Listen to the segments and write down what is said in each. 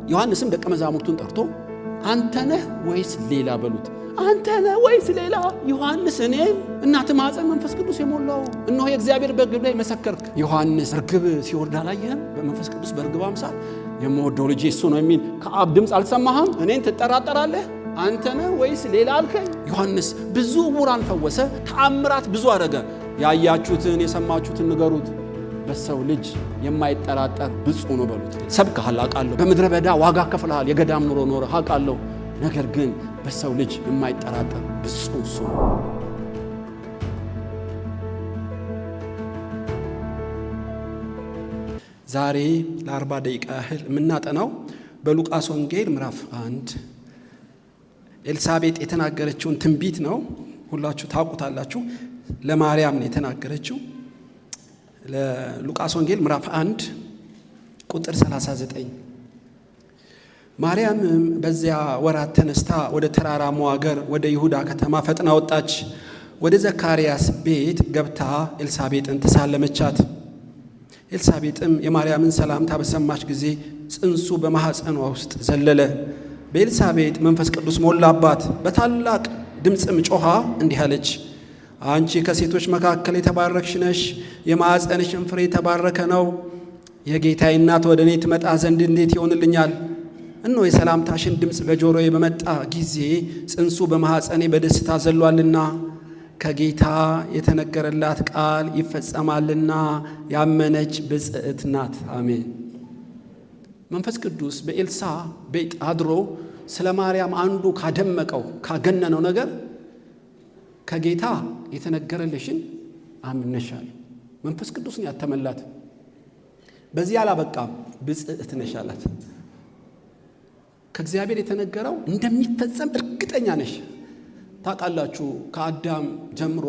ዮሐንስም ደቀ መዛሙርቱን ጠርቶ አንተ ነህ ወይስ ሌላ በሉት። አንተ ነህ ወይስ ሌላ? ዮሐንስ እኔን እናት ማኅፀን መንፈስ ቅዱስ የሞላው እነሆ የእግዚአብሔር በርግብ ላይ መሰከርክ። ዮሐንስ ርግብ ሲወርድ አላየህም? በመንፈስ ቅዱስ በርግብ አምሳል የምወደው ልጄ እሱ ነው የሚል ከአብ ድምፅ አልሰማህም? እኔን ትጠራጠራለህ? አንተ ነህ ወይስ ሌላ አልከኝ? ዮሐንስ ብዙ ዕውራን ፈወሰ፣ ተአምራት ብዙ አደረገ። ያያችሁትን የሰማችሁትን ንገሩት። በሰው ልጅ የማይጠራጠር ብፁዕ ነው በሉት። ሰብከሃል አውቃለሁ፣ በምድረ በዳ ዋጋ ከፍለሃል፣ የገዳም ኑሮ ኖረህ አውቃለሁ። ነገር ግን በሰው ልጅ የማይጠራጠር ብፁዕ እሱ ነው። ዛሬ ለ40 ደቂቃ ያህል የምናጠናው በሉቃስ ወንጌል ምዕራፍ 1 ኤልሳቤጥ የተናገረችውን ትንቢት ነው። ሁላችሁ ታውቁታላችሁ። ለማርያም ነው የተናገረችው። ለሉቃስ ወንጌል ምዕራፍ 1 ቁጥር 39 ማርያምም በዚያ ወራት ተነስታ ወደ ተራራማው አገር ወደ ይሁዳ ከተማ ፈጥና ወጣች። ወደ ዘካርያስ ቤት ገብታ ኤልሳቤጥን ተሳለመቻት። ኤልሳቤጥም የማርያምን ሰላምታ በሰማች ጊዜ ጽንሱ በማኅፀኗ ውስጥ ዘለለ። በኤልሳቤጥ መንፈስ ቅዱስ ሞላባት። በታላቅ ድምፅም ጮኻ እንዲህ አለች፣ አንቺ ከሴቶች መካከል የተባረክሽ ነሽ፣ የማኅፀንሽም ፍሬ የተባረከ ነው። የጌታዬ እናት ወደ እኔ ትመጣ ዘንድ እንዴት ይሆንልኛል? እነሆ የሰላምታሽን ድምፅ በጆሮዬ በመጣ ጊዜ ጽንሱ በማኅፀኔ በደስታ ዘሏልና ከጌታ የተነገረላት ቃል ይፈጸማልና ያመነች ብፅዕት ናት። አሜን። መንፈስ ቅዱስ በኤልሳ ቤት አድሮ ስለ ማርያም አንዱ ካደመቀው ካገነነው ነገር ከጌታ የተነገረልሽን አምነሻል። መንፈስ ቅዱስን ያተመላት። በዚህ አላበቃም፣ ብፅዕት ነሽ አላት። ከእግዚአብሔር የተነገረው እንደሚፈጸም እርግጠኛ ነሽ። ታውቃላችሁ፣ ከአዳም ጀምሮ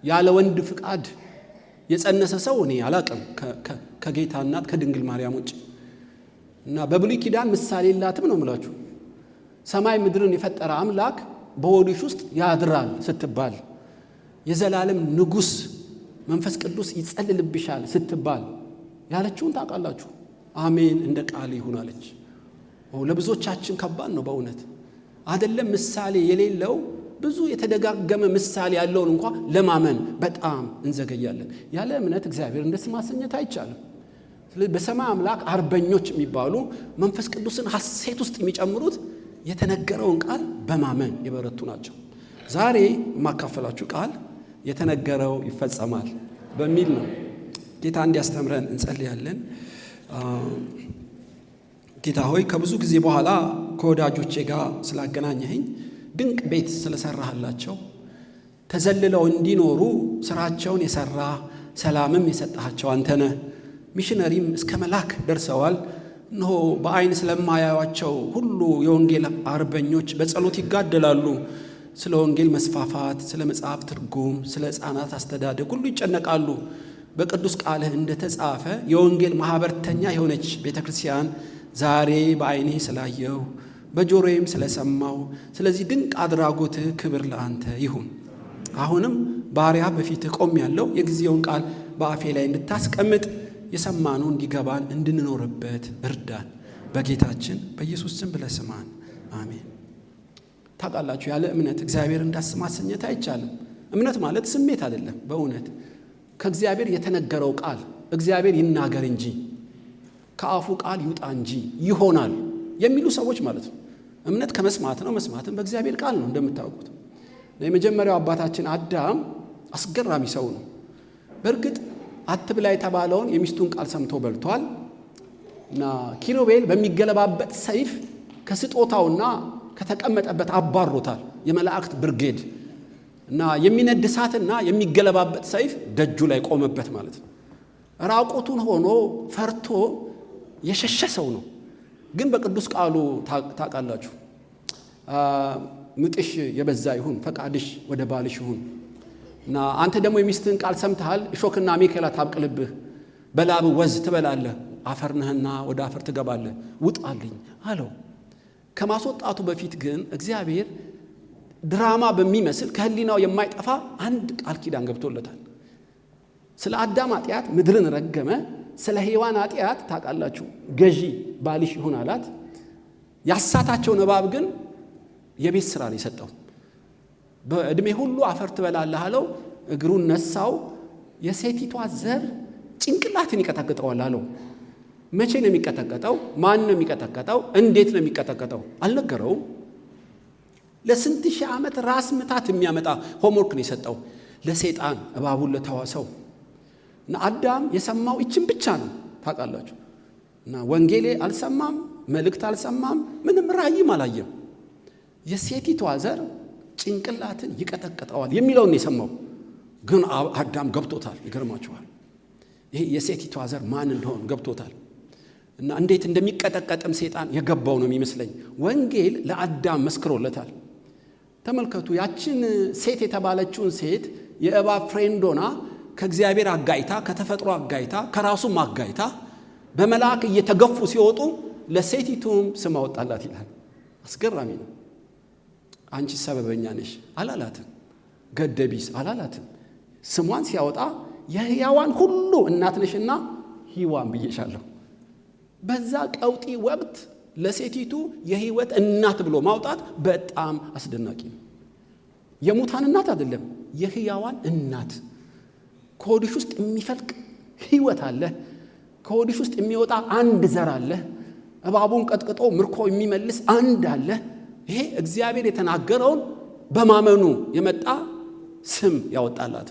ያለ ወንድ ፍቃድ የጸነሰ ሰው እኔ አላቅም ከጌታ እናት ከድንግል ማርያም ውጭ። እና በብሉይ ኪዳን ምሳሌ የላትም ነው የምላችሁ። ሰማይ ምድርን የፈጠረ አምላክ በሆድሽ ውስጥ ያድራል ስትባል፣ የዘላለም ንጉሥ መንፈስ ቅዱስ ይጸልልብሻል ስትባል ያለችውን ታውቃላችሁ። አሜን እንደ ቃል ይሁን አለች። ለብዙዎቻችን ከባድ ነው በእውነት አይደለም። ምሳሌ የሌለው ብዙ የተደጋገመ ምሳሌ ያለውን እንኳን ለማመን በጣም እንዘገያለን። ያለ እምነት እግዚአብሔር ደስ ማሰኘት አይቻልም። ስለዚህ በሰማይ አምላክ አርበኞች የሚባሉ መንፈስ ቅዱስን ሐሴት ውስጥ የሚጨምሩት የተነገረውን ቃል በማመን የበረቱ ናቸው። ዛሬ የማካፈላችሁ ቃል የተነገረው ይፈጸማል በሚል ነው። ጌታ እንዲያስተምረን እንጸልያለን። ጌታ ሆይ ከብዙ ጊዜ በኋላ ከወዳጆቼ ጋር ስላገናኘኸኝ፣ ድንቅ ቤት ስለሰራህላቸው፣ ተዘልለው እንዲኖሩ ስራቸውን የሰራ ሰላምም የሰጣቸው አንተ ነህ። ሚሽነሪም እስከ መላክ ደርሰዋል። እነሆ በአይን ስለማያዩአቸው ሁሉ የወንጌል አርበኞች በጸሎት ይጋደላሉ። ስለ ወንጌል መስፋፋት፣ ስለ መጽሐፍ ትርጉም፣ ስለ ሕፃናት አስተዳደግ ሁሉ ይጨነቃሉ። በቅዱስ ቃልህ እንደተጻፈ የወንጌል ማኅበርተኛ የሆነች ቤተ ክርስቲያን ዛሬ በአይኔ ስላየው በጆሮዬም ስለሰማው ስለዚህ ድንቅ አድራጎትህ ክብር ለአንተ ይሁን። አሁንም ባሪያ በፊትህ ቆሜያለሁ። የጊዜውን ቃል በአፌ ላይ እንድታስቀምጥ የሰማነው እንዲገባን እንድንኖርበት እርዳን። በጌታችን በኢየሱስ ስም ብለህ ስማን። አሜን። ታውቃላችሁ፣ ያለ እምነት እግዚአብሔር እንዳስ ማሰኘት አይቻልም። እምነት ማለት ስሜት አይደለም። በእውነት ከእግዚአብሔር የተነገረው ቃል እግዚአብሔር ይናገር እንጂ ከአፉ ቃል ይውጣ እንጂ ይሆናል የሚሉ ሰዎች ማለት ነው። እምነት ከመስማት ነው፣ መስማትም በእግዚአብሔር ቃል ነው። እንደምታውቁት የመጀመሪያው አባታችን አዳም አስገራሚ ሰው ነው። በእርግጥ አትብላ የተባለውን የሚስቱን ቃል ሰምቶ በልቷል እና ኪሩቤል በሚገለባበት ሰይፍ ከስጦታውና ከተቀመጠበት አባሮታል። የመላእክት ብርጌድ እና የሚነድ እሳትና የሚገለባበት ሰይፍ ደጁ ላይ ቆመበት ማለት ነው። ራቁቱን ሆኖ ፈርቶ የሸሸ ሰው ነው። ግን በቅዱስ ቃሉ ታውቃላችሁ፣ ምጥሽ የበዛ ይሁን፣ ፈቃድሽ ወደ ባልሽ ይሁን እና አንተ ደግሞ የሚስትህን ቃል ሰምተሃል፣ እሾክና አሜከላ ታብቅልብህ፣ በላብ ወዝ ትበላለህ፣ አፈር ነህና ወደ አፈር ትገባለህ፣ ውጣልኝ አለው። ከማስወጣቱ በፊት ግን እግዚአብሔር ድራማ በሚመስል ከህሊናው የማይጠፋ አንድ ቃል ኪዳን ገብቶለታል። ስለ አዳም ኃጢአት ምድርን ረገመ፣ ስለ ሔዋን ኃጢአት ታውቃላችሁ ገዢ ባልሽ ይሁን አላት። ያሳታቸው እባብ ግን የቤት ስራ ነው የሰጠው። በእድሜ ሁሉ አፈር ትበላለህ አለው። እግሩን ነሳው። የሴቲቷ ዘር ጭንቅላትን ይቀጠቅጠዋል አለው። መቼ ነው የሚቀጠቀጠው? ማን ነው የሚቀጠቀጠው? እንዴት ነው የሚቀጠቀጠው? አልነገረውም። ለስንት ሺህ ዓመት ራስ ምታት የሚያመጣ ሆምወርክ ነው የሰጠው ለሰይጣን እባቡን ለተዋሰው። እና አዳም የሰማው ይችን ብቻ ነው ታውቃላችሁ። እና ወንጌሌ አልሰማም፣ መልእክት አልሰማም፣ ምንም ራእይም አላየም። የሴቲቷ ዘር ጭንቅላትን ይቀጠቅጠዋል የሚለውን የሰማው ግን አዳም ገብቶታል። ይገርማችኋል። ይሄ የሴቲቷ ዘር ማን እንደሆነ ገብቶታል። እና እንዴት እንደሚቀጠቀጥም ሰይጣን የገባው ነው የሚመስለኝ። ወንጌል ለአዳም መስክሮለታል። ተመልከቱ፣ ያችን ሴት የተባለችውን ሴት የእባብ ፍሬንዶና ከእግዚአብሔር አጋይታ፣ ከተፈጥሮ አጋይታ፣ ከራሱም አጋይታ በመልአክ እየተገፉ ሲወጡ ለሴቲቱም ስም አወጣላት ይላል። አስገራሚ ነው። አንቺ ሰበበኛ ነሽ አላላትም። ገደቢስ አላላትም። ስሟን ሲያወጣ የሕያዋን ሁሉ እናት ነሽና ሔዋን ብዬሻለሁ። በዛ ቀውጢ ወቅት ለሴቲቱ የሕይወት እናት ብሎ ማውጣት በጣም አስደናቂ ነው። የሙታን እናት አይደለም፣ የሕያዋን እናት። ከሆድሽ ውስጥ የሚፈልቅ ሕይወት አለ። ከሆድሽ ውስጥ የሚወጣ አንድ ዘር አለ። እባቡን ቀጥቅጦ ምርኮ የሚመልስ አንድ አለ። ይሄ እግዚአብሔር የተናገረውን በማመኑ የመጣ ስም ያወጣላት።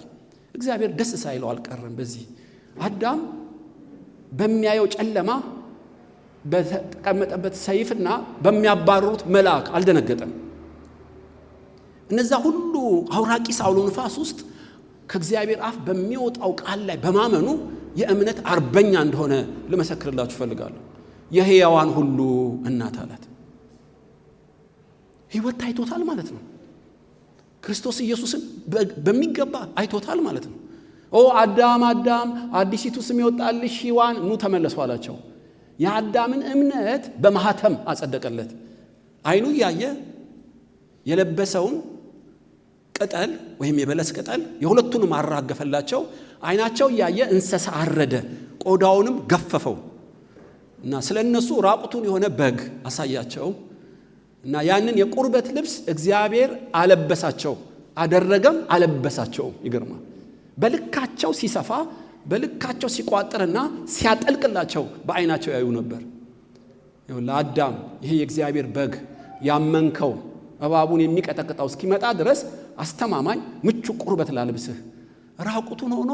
እግዚአብሔር ደስ ሳይለው አልቀረም። በዚህ አዳም በሚያየው ጨለማ በተቀመጠበት ሰይፍና በሚያባርሩት መልአክ አልደነገጠም። እነዛ ሁሉ አውራቂስ አውሎ ንፋስ ውስጥ ከእግዚአብሔር አፍ በሚወጣው ቃል ላይ በማመኑ የእምነት አርበኛ እንደሆነ ልመሰክርላችሁ ፈልጋለሁ። የሕያዋን ሁሉ እናት አላት። ሕይወት ታይቶታል ማለት ነው። ክርስቶስ ኢየሱስን በሚገባ አይቶታል ማለት ነው። አዳም አዳም አዲሲቱ ስም ይወጣልሽ ሔዋን ኑ ተመለሱ አላቸው። የአዳምን እምነት በማህተም አጸደቀለት። አይኑ ያየ የለበሰውን ቅጠል ወይም የበለስ ቅጠል የሁለቱንም አራገፈላቸው። አይናቸው ያየ እንስሳ አረደ፣ ቆዳውንም ገፈፈው እና ስለነሱ ራቁቱን የሆነ በግ አሳያቸው እና ያንን የቁርበት ልብስ እግዚአብሔር አለበሳቸው፣ አደረገም አለበሳቸው። ይገርማል። በልካቸው ሲሰፋ በልካቸው ሲቋጥርና ሲያጠልቅላቸው በአይናቸው ያዩ ነበር። ለአዳም ይሄ የእግዚአብሔር በግ ያመንከው እባቡን የሚቀጠቅጠው እስኪመጣ ድረስ አስተማማኝ ምቹ ቁርበት ላልብስህ። ራቁቱን ሆኖ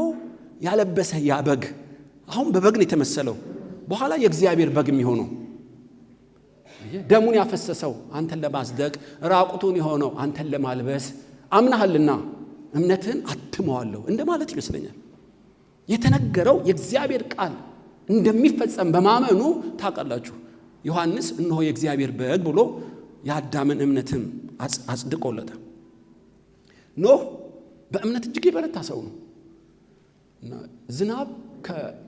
ያለበሰ ያ በግ አሁን በበግ ነው የተመሰለው። በኋላ የእግዚአብሔር በግ የሚሆነው ደሙን ያፈሰሰው አንተን ለማጽደቅ፣ ራቁቱን የሆነው አንተን ለማልበስ አምናሃልና እምነትህን አትመዋለሁ እንደማለት ይመስለኛል። የተነገረው የእግዚአብሔር ቃል እንደሚፈጸም በማመኑ ታውቃላችሁ። ዮሐንስ እነሆ የእግዚአብሔር በግ ብሎ የአዳምን እምነትም አጽድቆለታል። ኖህ በእምነት እጅግ የበረታ ሰው ነው። ዝናብ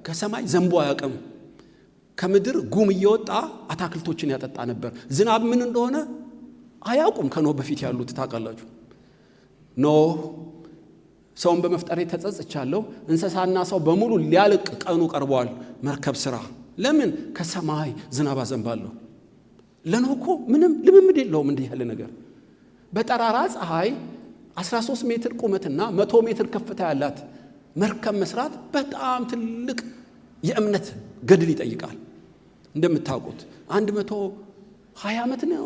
ከሰማይ ዘንቦ አያውቅም። ከምድር ጉም እየወጣ አታክልቶችን ያጠጣ ነበር። ዝናብ ምን እንደሆነ አያውቁም ከኖህ በፊት ያሉት ታውቃላችሁ። ኖህ ሰውን በመፍጠሬ ተጸጽቻለሁ፣ እንስሳና ሰው በሙሉ ሊያልቅ ቀኑ ቀርቧል፣ መርከብ ስራ። ለምን? ከሰማይ ዝናብ አዘንባለሁ። ለኖህ እኮ ምንም ልምምድ የለውም እንዲህ ያለ ነገር። በጠራራ ፀሐይ 13 ሜትር ቁመትና 100 ሜትር ከፍታ ያላት መርከብ መስራት በጣም ትልቅ የእምነት ገድል ይጠይቃል። እንደምታውቁት 120 ዓመት ነው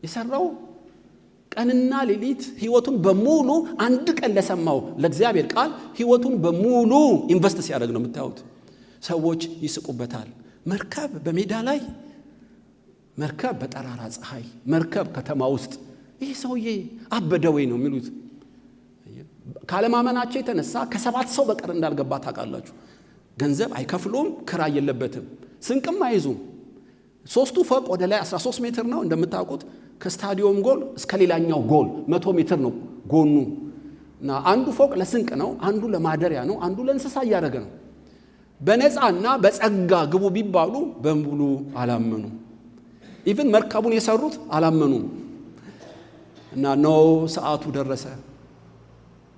የሰራው። ቀንና ሌሊት ህይወቱን በሙሉ አንድ ቀን ለሰማው ለእግዚአብሔር ቃል ህይወቱን በሙሉ ኢንቨስት ሲያደርግ ነው የምታዩት። ሰዎች ይስቁበታል። መርከብ በሜዳ ላይ፣ መርከብ በጠራራ ፀሐይ፣ መርከብ ከተማ ውስጥ። ይሄ ሰውዬ አበደ ወይ ነው የሚሉት። ካለማመናቸው የተነሳ ከ7 ሰው በቀር እንዳልገባ ታውቃላችሁ። ገንዘብ አይከፍሉም፣ ክራይ የለበትም፣ ስንቅም አይዙም። 3ቱ ፎቅ ወደ ላይ 13 ሜትር ነው እንደምታውቁት። ከስታዲዮም ጎል እስከ ሌላኛው ጎል 100 ሜትር ነው ጎኑ እና አንዱ ፎቅ ለስንቅ ነው፣ አንዱ ለማደሪያ ነው፣ አንዱ ለእንስሳ እያደረገ ነው። በነፃና በጸጋ ግቡ ቢባሉ በሙሉ አላመኑ። ኢቭን መርከቡን የሰሩት አላመኑ እና ነው ሰዓቱ ደረሰ።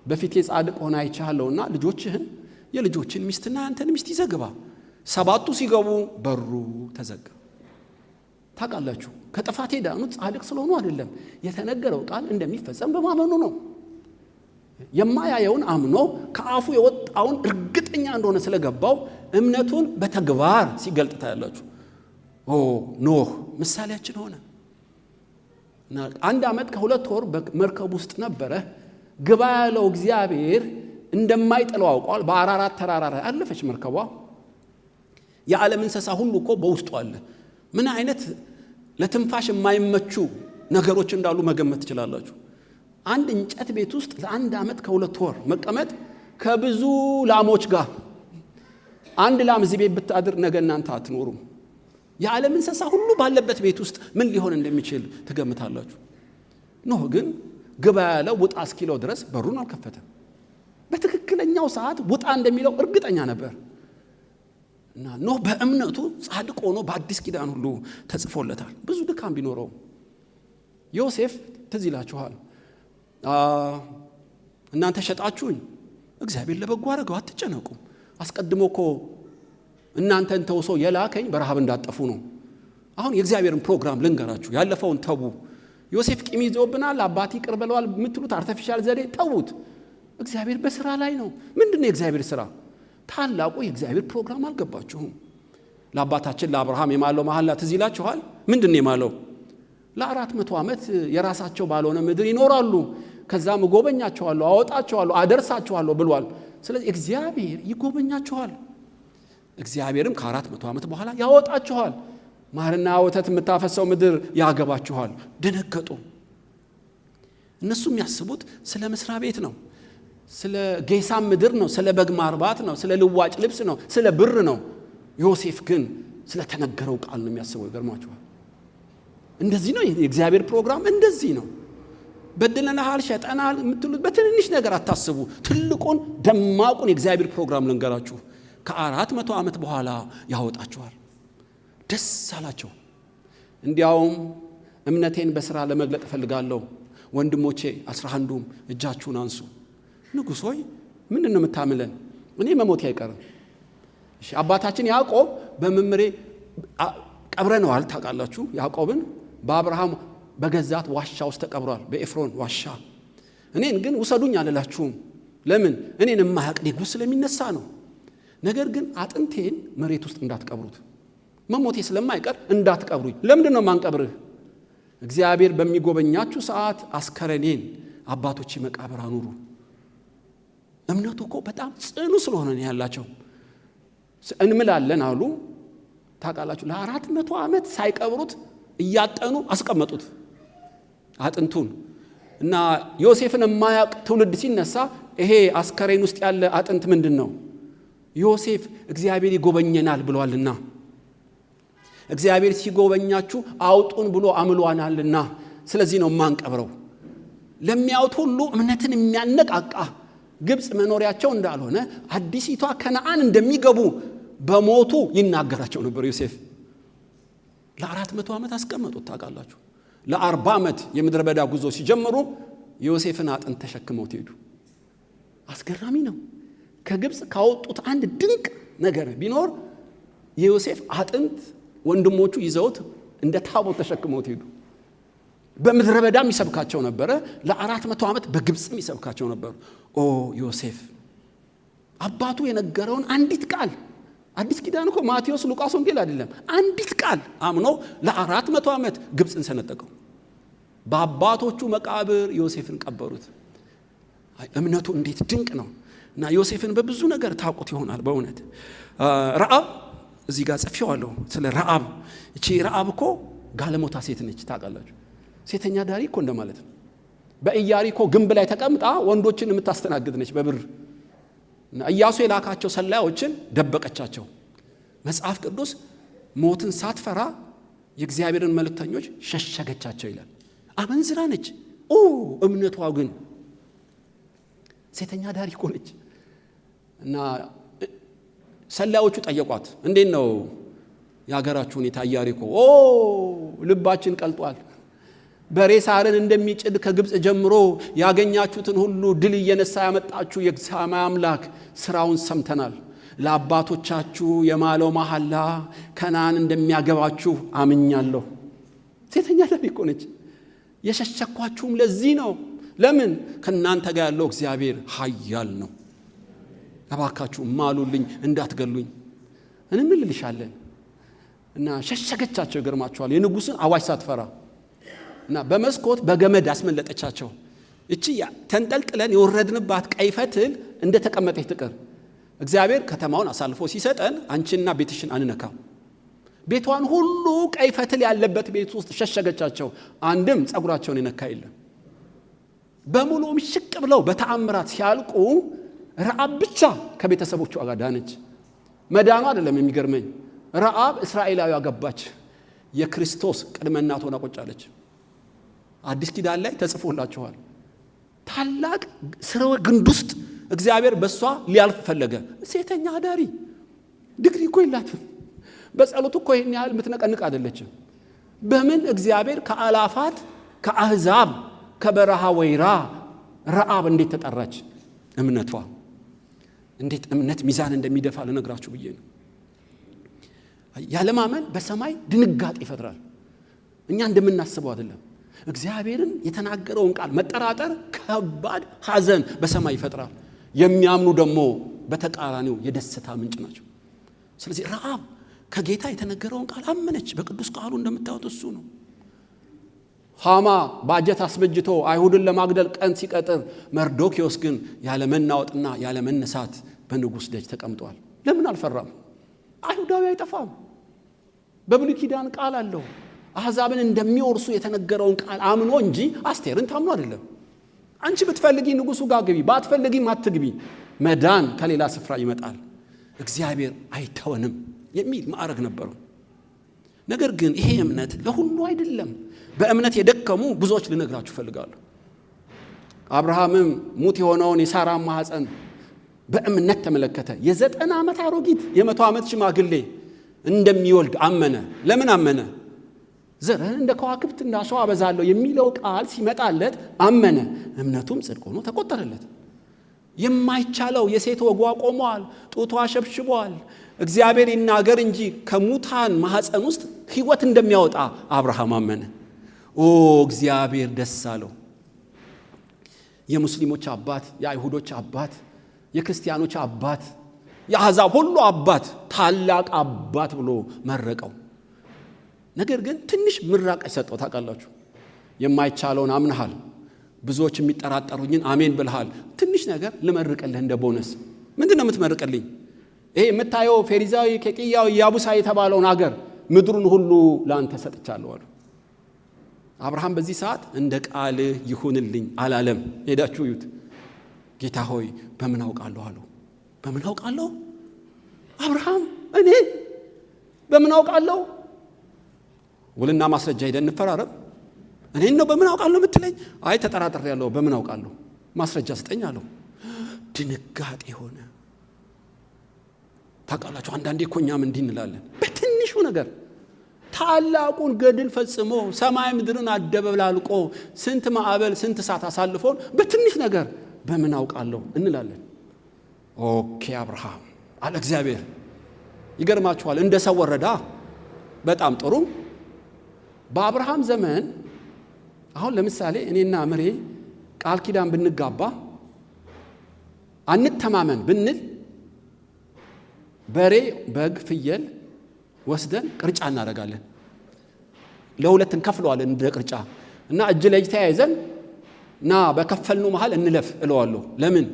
በፊቴ ጻድቅ ሆነ አይቻለውና ልጆችህን የልጆችን ሚስትና አንተን ሚስት ይዘግባ፣ 7ቱ ሲገቡ በሩ ተዘጋ። ታውቃላችሁ ከጥፋት የዳኑት ጻድቅ ስለሆኑ አይደለም፣ የተነገረው ቃል እንደሚፈጸም በማመኑ ነው። የማያየውን አምኖ ከአፉ የወጣውን እርግጠኛ እንደሆነ ስለገባው እምነቱን በተግባር ሲገልጥ ታያላችሁ። ኖህ ምሳሌያችን ሆነ። 1 ዓመት ከ2 ወር በመርከብ ውስጥ ነበረ። ግባ ያለው እግዚአብሔር እንደማይጥለው አውቋል። በአራራት ተራራ ላይ አለፈች መርከቧ። የዓለም እንስሳ ሁሉ እኮ በውስጡ አለ። ምን አይነት ለትንፋሽ የማይመቹ ነገሮች እንዳሉ መገመት ትችላላችሁ። አንድ እንጨት ቤት ውስጥ ለ1 ዓመት ከ2 ወር መቀመጥ ከብዙ ላሞች ጋር፣ አንድ ላም እዚህ ቤት ብታድር ነገ እናንተ አትኖሩም። የዓለም እንስሳ ሁሉ ባለበት ቤት ውስጥ ምን ሊሆን እንደሚችል ትገምታላችሁ? ኖህ ግን ግባ ያለው ውጣ እስኪለው ድረስ በሩን አልከፈተም። በትክክለኛው ሰዓት ውጣ እንደሚለው እርግጠኛ ነበር። እና ኖህ በእምነቱ ጻድቅ ሆኖ በአዲስ ኪዳን ሁሉ ተጽፎለታል። ብዙ ድካም ቢኖረው ዮሴፍ ትዝ ይላችኋል። እናንተ ሸጣችሁኝ፣ እግዚአብሔር ለበጎ አደረገው፣ አትጨነቁ። አስቀድሞ እኮ እናንተን ተውሶ የላከኝ በረሃብ እንዳጠፉ ነው። አሁን የእግዚአብሔርን ፕሮግራም ልንገራችሁ። ያለፈውን ተዉ። ዮሴፍ ቂም ይዞብናል፣ አባቴ ይቅር ብለዋል የምትሉት አርቲፊሻል ዘዴ ተዉት። እግዚአብሔር በስራ ላይ ነው። ምንድነው የእግዚአብሔር ስራ? ታላቁ የእግዚአብሔር ፕሮግራም አልገባችሁም? ለአባታችን ለአብርሃም የማለው መሐላ ትዝ ይላችኋል። ምንድነው የማለው? ለ400 ዓመት የራሳቸው ባልሆነ ምድር ይኖራሉ፣ ከዛም እጎበኛቸዋለሁ፣ አወጣቸዋለሁ፣ አደርሳቸዋለሁ ብሏል። ስለዚህ እግዚአብሔር ይጎበኛቸዋል። እግዚአብሔርም ከ400 ዓመት በኋላ ያወጣቸዋል። ማርና ወተት የምታፈሰው ምድር ያገባችኋል። ደነገጡ። እነሱ የሚያስቡት ስለ መስሪያ ቤት ነው፣ ስለ ጌሳም ምድር ነው፣ ስለ በግ ማርባት ነው፣ ስለ ልዋጭ ልብስ ነው፣ ስለ ብር ነው። ዮሴፍ ግን ስለ ተነገረው ቃል ነው የሚያስበው። ይገርማችኋል። እንደዚህ ነው የእግዚአብሔር ፕሮግራም። እንደዚህ ነው። በድለናል፣ ሸጠናል የምትሉት በትንንሽ ነገር አታስቡ። ትልቁን ደማቁን የእግዚአብሔር ፕሮግራም ልንገራችሁ። ከ400 ዓመት በኋላ ያወጣችኋል። ደስ አላቸው። እንዲያውም እምነቴን በሥራ ለመግለጥ እፈልጋለሁ። ወንድሞቼ 11ዱም እጃችሁን አንሱ። ንጉሥ ሆይ ምንድን ነው የምታምለን? እኔ መሞቴ አይቀርም። እሺ፣ አባታችን ያዕቆብ በመምሬ ቀብረነዋል። ታውቃላችሁ ያዕቆብን በአብርሃም በገዛት ዋሻ ውስጥ ተቀብሯል፣ በኤፍሮን ዋሻ። እኔን ግን ውሰዱኝ አልላችሁም። ለምን? እኔን የማያውቅ ንጉሥ ስለሚነሳ ነው። ነገር ግን አጥንቴን መሬት ውስጥ እንዳትቀብሩት፣ መሞቴ ስለማይቀር እንዳትቀብሩኝ። ለምንድን ነው ማንቀብርህ? እግዚአብሔር በሚጎበኛችሁ ሰዓት አስከሬኔን አባቶች መቃብር አኑሩ። እምነቱ እኮ በጣም ጽኑ ስለሆነ ነው ያላቸው። እንምላለን አሉ። ታውቃላችሁ ለ400 ዓመት ሳይቀብሩት እያጠኑ አስቀመጡት አጥንቱን። እና ዮሴፍን የማያውቅ ትውልድ ሲነሳ ይሄ አስከሬን ውስጥ ያለ አጥንት ምንድን ነው? ዮሴፍ እግዚአብሔር ይጎበኘናል ብሏልና፣ እግዚአብሔር ሲጎበኛችሁ አውጡን ብሎ አምሏናልና፣ ስለዚህ ነው ማንቀብረው። ለሚያውት ሁሉ እምነትን የሚያነቃቃ ግብጽ መኖሪያቸው እንዳልሆነ አዲሲቷ ከነዓን እንደሚገቡ በሞቱ ይናገራቸው ነበር። ዮሴፍ ለ400 ዓመት አስቀመጡት። ታውቃላችሁ ለ40 ዓመት የምድረ በዳ ጉዞ ሲጀምሩ ዮሴፍን አጥንት ተሸክመው ሄዱ። አስገራሚ ነው። ከግብጽ ካወጡት አንድ ድንቅ ነገር ቢኖር የዮሴፍ አጥንት ወንድሞቹ ይዘውት እንደ ታቦት ተሸክመው ሄዱ። በምድረ በዳም ይሰብካቸው ነበረ። ለ400 ዓመት በግብጽም ይሰብካቸው ነበር። ዮሴፍ አባቱ የነገረውን አንዲት ቃል፣ አዲስ ኪዳን እኮ ማቴዎስ፣ ሉቃስ ወንጌል አይደለም፣ አንዲት ቃል አምኖ ለ400 ዓመት ግብጽን ሰነጠቀው። በአባቶቹ መቃብር ዮሴፍን ቀበሩት። እምነቱ እንዴት ድንቅ ነው! እና ዮሴፍን በብዙ ነገር ታውቁት ይሆናል። በእውነት ረዓብ እዚህ ጋር ጽፌዋለሁ ስለ ረዓብ። እቺ ረዓብ እኮ ጋለሞታ ሴት ነች። ታውቃላችሁ ሴተኛ ዳሪ እኮ እንደማለት ነው። በኢያሪኮ ግንብ ላይ ተቀምጣ ወንዶችን የምታስተናግድ ነች በብር። እና ኢያሱ የላካቸው ሰላዮችን ደበቀቻቸው። መጽሐፍ ቅዱስ ሞትን ሳትፈራ የእግዚአብሔርን መልእክተኞች ሸሸገቻቸው ይላል። አመንዝራ ነች። እምነቷ ግን ሴተኛ ዳሪ እኮ ነች። እና ሰላዮቹ ጠየቋት፣ እንዴት ነው የሀገራችሁ ሁኔታ? ኢያሪኮ ልባችን ቀልጧል። በሬ ሳርን እንደሚጭድ ከግብጽ ጀምሮ ያገኛችሁትን ሁሉ ድል እየነሳ ያመጣችሁ የሰማይ አምላክ ስራውን ሰምተናል። ለአባቶቻችሁ የማለው መሐላ ከነዓን እንደሚያገባችሁ አምኛለሁ። ሴተኛ አዳሪ እኮ ነች። የሸሸኳችሁም ለዚህ ነው። ለምን? ከእናንተ ጋር ያለው እግዚአብሔር ኃያል ነው። እባካችሁ ማሉልኝ እንዳትገሉኝ እንምልልሻለን። እና ሸሸገቻቸው። ይገርማቸዋል። የንጉሥን አዋጅ ሳትፈራ እና በመስኮት በገመድ አስመለጠቻቸው። እቺ ተንጠልጥለን የወረድንባት ቀይ ፈትል እንደ ተቀመጠች ትቀር። እግዚአብሔር ከተማውን አሳልፎ ሲሰጠን አንቺና ቤትሽን አንነካም። ቤቷን ሁሉ ቀይ ፈትል ያለበት ቤት ውስጥ ሸሸገቻቸው። አንድም ጸጉራቸውን የነካ የለም። በሙሉ ምሽቅ ብለው በተአምራት ሲያልቁ ረዓብ ብቻ ከቤተሰቦቿ ጋር ዳነች። መዳኑ አይደለም የሚገርመኝ፣ ረዓብ እስራኤላዊ አገባች። የክርስቶስ ቅድመ እናት ሆና ቆጫለች። አዲስ ኪዳን ላይ ተጽፎላችኋል። ታላቅ ስርወ ግንድ ውስጥ እግዚአብሔር በሷ ሊያልፍ ፈለገ። ሴተኛ አዳሪ ዲግሪ እኮ የላትም። በጸሎት እኮ ይሄን ያህል የምትነቀንቅ አይደለችም። በምን እግዚአብሔር ከአላፋት ከአህዛብ ከበረሃ ወይራ ረዓብ እንዴት ተጠራች? እምነቷ እንዴት እምነት ሚዛን እንደሚደፋ ልነግራችሁ ብዬ ነው። ያለማመን በሰማይ ድንጋጤ ይፈጥራል። እኛ እንደምናስበው አይደለም። እግዚአብሔርን የተናገረውን ቃል መጠራጠር ከባድ ሐዘን በሰማይ ይፈጥራል። የሚያምኑ ደግሞ በተቃራኒው የደስታ ምንጭ ናቸው። ስለዚህ ረዓብ ከጌታ የተነገረውን ቃል አመነች። በቅዱስ ቃሉ እንደምታዩት እሱ ነው። ሃማ ባጀት አስበጅቶ አይሁድን ለማግደል ቀን ሲቀጥር፣ መርዶክዮስ ግን ያለ መናወጥና ያለ መነሳት በንጉሥ ደጅ ተቀምጧል። ለምን አልፈራም? አይሁዳዊ አይጠፋም። በብሉይ ኪዳን ቃል አለው። አሕዛብን እንደሚወርሱ የተነገረውን ቃል አምኖ እንጂ አስቴርን ታምኖ አይደለም። አንቺ ብትፈልጊ ንጉሡ ጋር ግቢ፣ ባትፈልጊም አትግቢ፣ መዳን ከሌላ ስፍራ ይመጣል፣ እግዚአብሔር አይተወንም የሚል ማዕረግ ነበረው። ነገር ግን ይሄ እምነት ለሁሉ አይደለም። በእምነት የደከሙ ብዙዎች ልነግራችሁ ፈልጋለሁ። አብርሃምም ሙት የሆነውን የሳራን ማህፀን በእምነት ተመለከተ። የ90 ዓመት አሮጊት የ100 ዓመት ሽማግሌ እንደሚወልድ አመነ። ለምን አመነ? ዘርህን እንደ ከዋክብት እንዳሸዋ አበዛለሁ የሚለው ቃል ሲመጣለት አመነ። እምነቱም ጽድቅ ሆኖ ተቆጠረለት። የማይቻለው የሴት ወጓ ቆሟል፣ ጡቷ ሸብሽቧል። እግዚአብሔር ይናገር እንጂ ከሙታን ማህፀን ውስጥ ሕይወት እንደሚያወጣ አብርሃም አመነ። እግዚአብሔር ደስ አለው። የሙስሊሞች አባት፣ የአይሁዶች አባት፣ የክርስቲያኖች አባት፣ የአሕዛብ ሁሉ አባት፣ ታላቅ አባት ብሎ መረቀው። ነገር ግን ትንሽ ምራቅ ሰጠው። ታውቃላችሁ፣ የማይቻለውን አምነሃል፣ ብዙዎች የሚጠራጠሩኝን አሜን ብልሃል፣ ትንሽ ነገር ልመርቅልህ እንደ ቦነስ። ምንድን ነው የምትመርቅልኝ? ይሄ የምታየው ፌሪዛዊ ኬቂያው ያቡሳ የተባለውን አገር ምድሩን ሁሉ ለአንተ ሰጥቻለሁ አሉ። አብርሃም በዚህ ሰዓት እንደ ቃል ይሁንልኝ አላለም። ሄዳችሁ እዩት። ጌታ ሆይ በምን አውቃለሁ አለው። በምን አውቃለሁ? አብርሃም እኔ በምን አውቃለሁ? ውልና ማስረጃ ሄደን እንፈራረም። እኔን ነው በምን አውቃለሁ የምትለኝ? አይ ተጠራጥሬያለሁ። በምን አውቃለሁ? ማስረጃ ስጠኝ አለው። ድንጋጤ ሆነ። ታውቃላችሁ፣ አንዳንዴ እኮ እኛም እንዲህ እንላለን። በትንሹ ነገር ታላቁን ገድል ፈጽሞ ሰማይ ምድርን አደበላልቆ ስንት ማዕበል ስንት እሳት አሳልፎን በትንሽ ነገር በምን አውቃለሁ እንላለን። ኦኬ አብርሃም አለ እግዚአብሔር። ይገርማችኋል፣ እንደ ሰው ወረዳ። በጣም ጥሩ። በአብርሃም ዘመን አሁን ለምሳሌ እኔና ምሬ ቃል ኪዳን ብንጋባ አንተማመን ብንል በሬ፣ በግ፣ ፍየል ወስደን ቅርጫ እናደርጋለን። ለሁለት እንከፍለዋለን እንደ ቅርጫ እና እጅ ለእጅ ተያይዘን እና በከፈልነው መሃል እንለፍ እለዋለሁ። ለምን?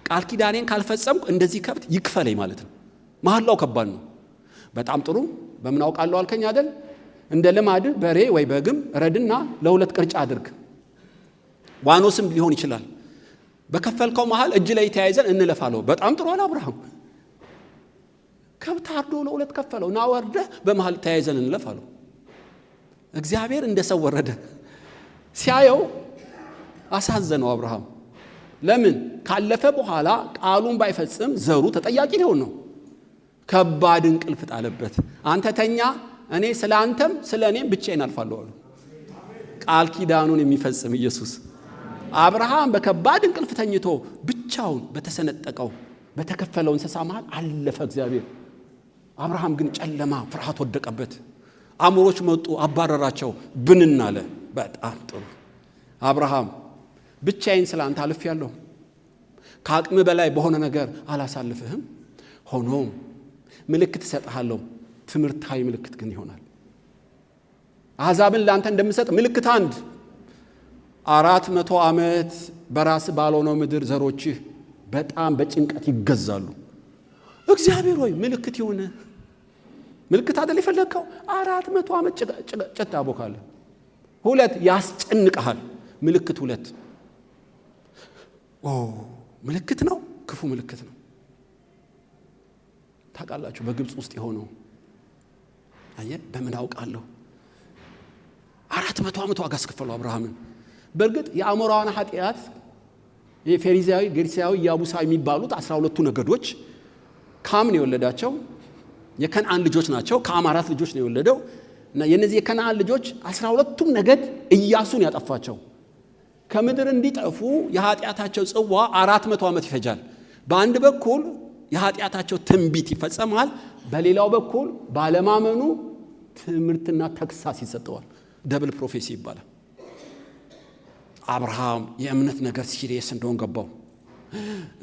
ቃል ኪዳኔን ካልፈጸምኩ እንደዚህ ከብት ይክፈለኝ ማለት ነው። መሐላው ከባድ ነው። በጣም ጥሩ። በምን አውቃለሁ አልከኝ አይደል? እንደ ልማድ በሬ ወይ በግም ረድና ለሁለት ቅርጫ አድርግ። ዋኖስም ሊሆን ይችላል። በከፈልከው መሃል እጅ ላይ ተያይዘን እንለፋለሁ። በጣም ጥሩ አለ አብርሃም። ከብት አርዶ ለሁለት ከፈለው። ና ወርደህ በመሃል ተያይዘን እንለፋለሁ። እግዚአብሔር እንደ ሰው ወረደ። ሲያየው አሳዘነው አብርሃም። ለምን? ካለፈ በኋላ ቃሉን ባይፈጽም ዘሩ ተጠያቂ ሊሆን ነው። ከባድ እንቅልፍ ጣለበት። አንተ ተኛ፣ እኔ ስለ አንተም ስለ እኔም ብቻዬን አልፋለሁ አሉ። ቃል ኪዳኑን የሚፈጽም ኢየሱስ። አብርሃም በከባድ እንቅልፍ ተኝቶ ብቻውን በተሰነጠቀው በተከፈለው እንስሳ መሃል አለፈ እግዚአብሔር። አብርሃም ግን ጨለማ ፍርሃት ወደቀበት። አሞሮች መጡ፣ አባረራቸው፣ ብንን አለ። በጣም ጥሩ አብርሃም ብቻዬን ስላንተ አልፌያለሁ፣ ከአቅም በላይ በሆነ ነገር አላሳልፍህም። ሆኖም ምልክት እሰጥሃለሁ፣ ትምህርታዊ ምልክት ግን ይሆናል። አሕዛብን ለአንተ እንደምሰጥ ምልክት አንድ 400 ዓመት በራስ ባልሆነው ምድር ዘሮችህ በጣም በጭንቀት ይገዛሉ። እግዚአብሔር ሆይ ምልክት ይሁን። ምልክት አይደል የፈለግከው? 400 ዓመት ጭት ያቦካለህ። 2 ያስጨንቀሃል። ምልክት 2 ምልክት ነው፣ ክፉ ምልክት ነው። ታውቃላችሁ በግብፅ ውስጥ የሆነው በምን አውቃለሁ 400 ዓመት ዋጋ አስከፈለው አብርሃምን። በእርግጥ የአሞራውያን ኃጢአት የፌሪዛዊ፣ ገሪሳዊ፣ ያቡሳዊ የሚባሉት 12ቱ ነገዶች ካም ነው የወለዳቸው። የከነዓን ልጆች ናቸው። ካም 4 ልጆች ነው የወለደው እና የነዚህ የከነዓን ልጆች 12ቱም ነገድ ኢያሱን ያጠፋቸው። ከምድር እንዲጠፉ የኃጢአታቸው ጽዋ 400 ዓመት ይፈጃል። በአንድ በኩል የኃጢአታቸው ትንቢት ይፈጸማል፣ በሌላው በኩል ባለማመኑ ትምህርትና ተግሳጽ ይሰጠዋል። ደብል ፕሮፌሲ ይባላል። አብርሃም የእምነት ነገር ሲሪየስ እንደሆነ ገባው።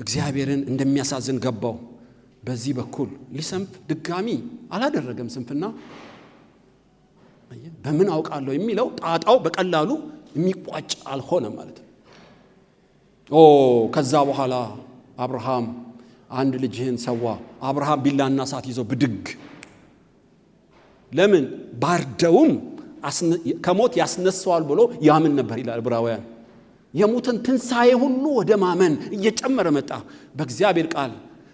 እግዚአብሔርን እንደሚያሳዝን ገባው። በዚህ በኩል ሊሰንፍ ድጋሚ አላደረገም። ስንፍና በምን አውቃለሁ የሚለው ጣጣው በቀላሉ የሚቋጭ አልሆነም ማለት ነው። ከዛ በኋላ አብርሃም አንድ ልጅህን ሰዋ። አብርሃም ቢላና እሳት ይዞ ብድግ። ለምን ባርደውም ከሞት ያስነሳዋል ብሎ ያምን ነበር ይላል ዕብራውያን። የሙትን ትንሣኤ ሁሉ ወደ ማመን እየጨመረ መጣ። በእግዚአብሔር ቃል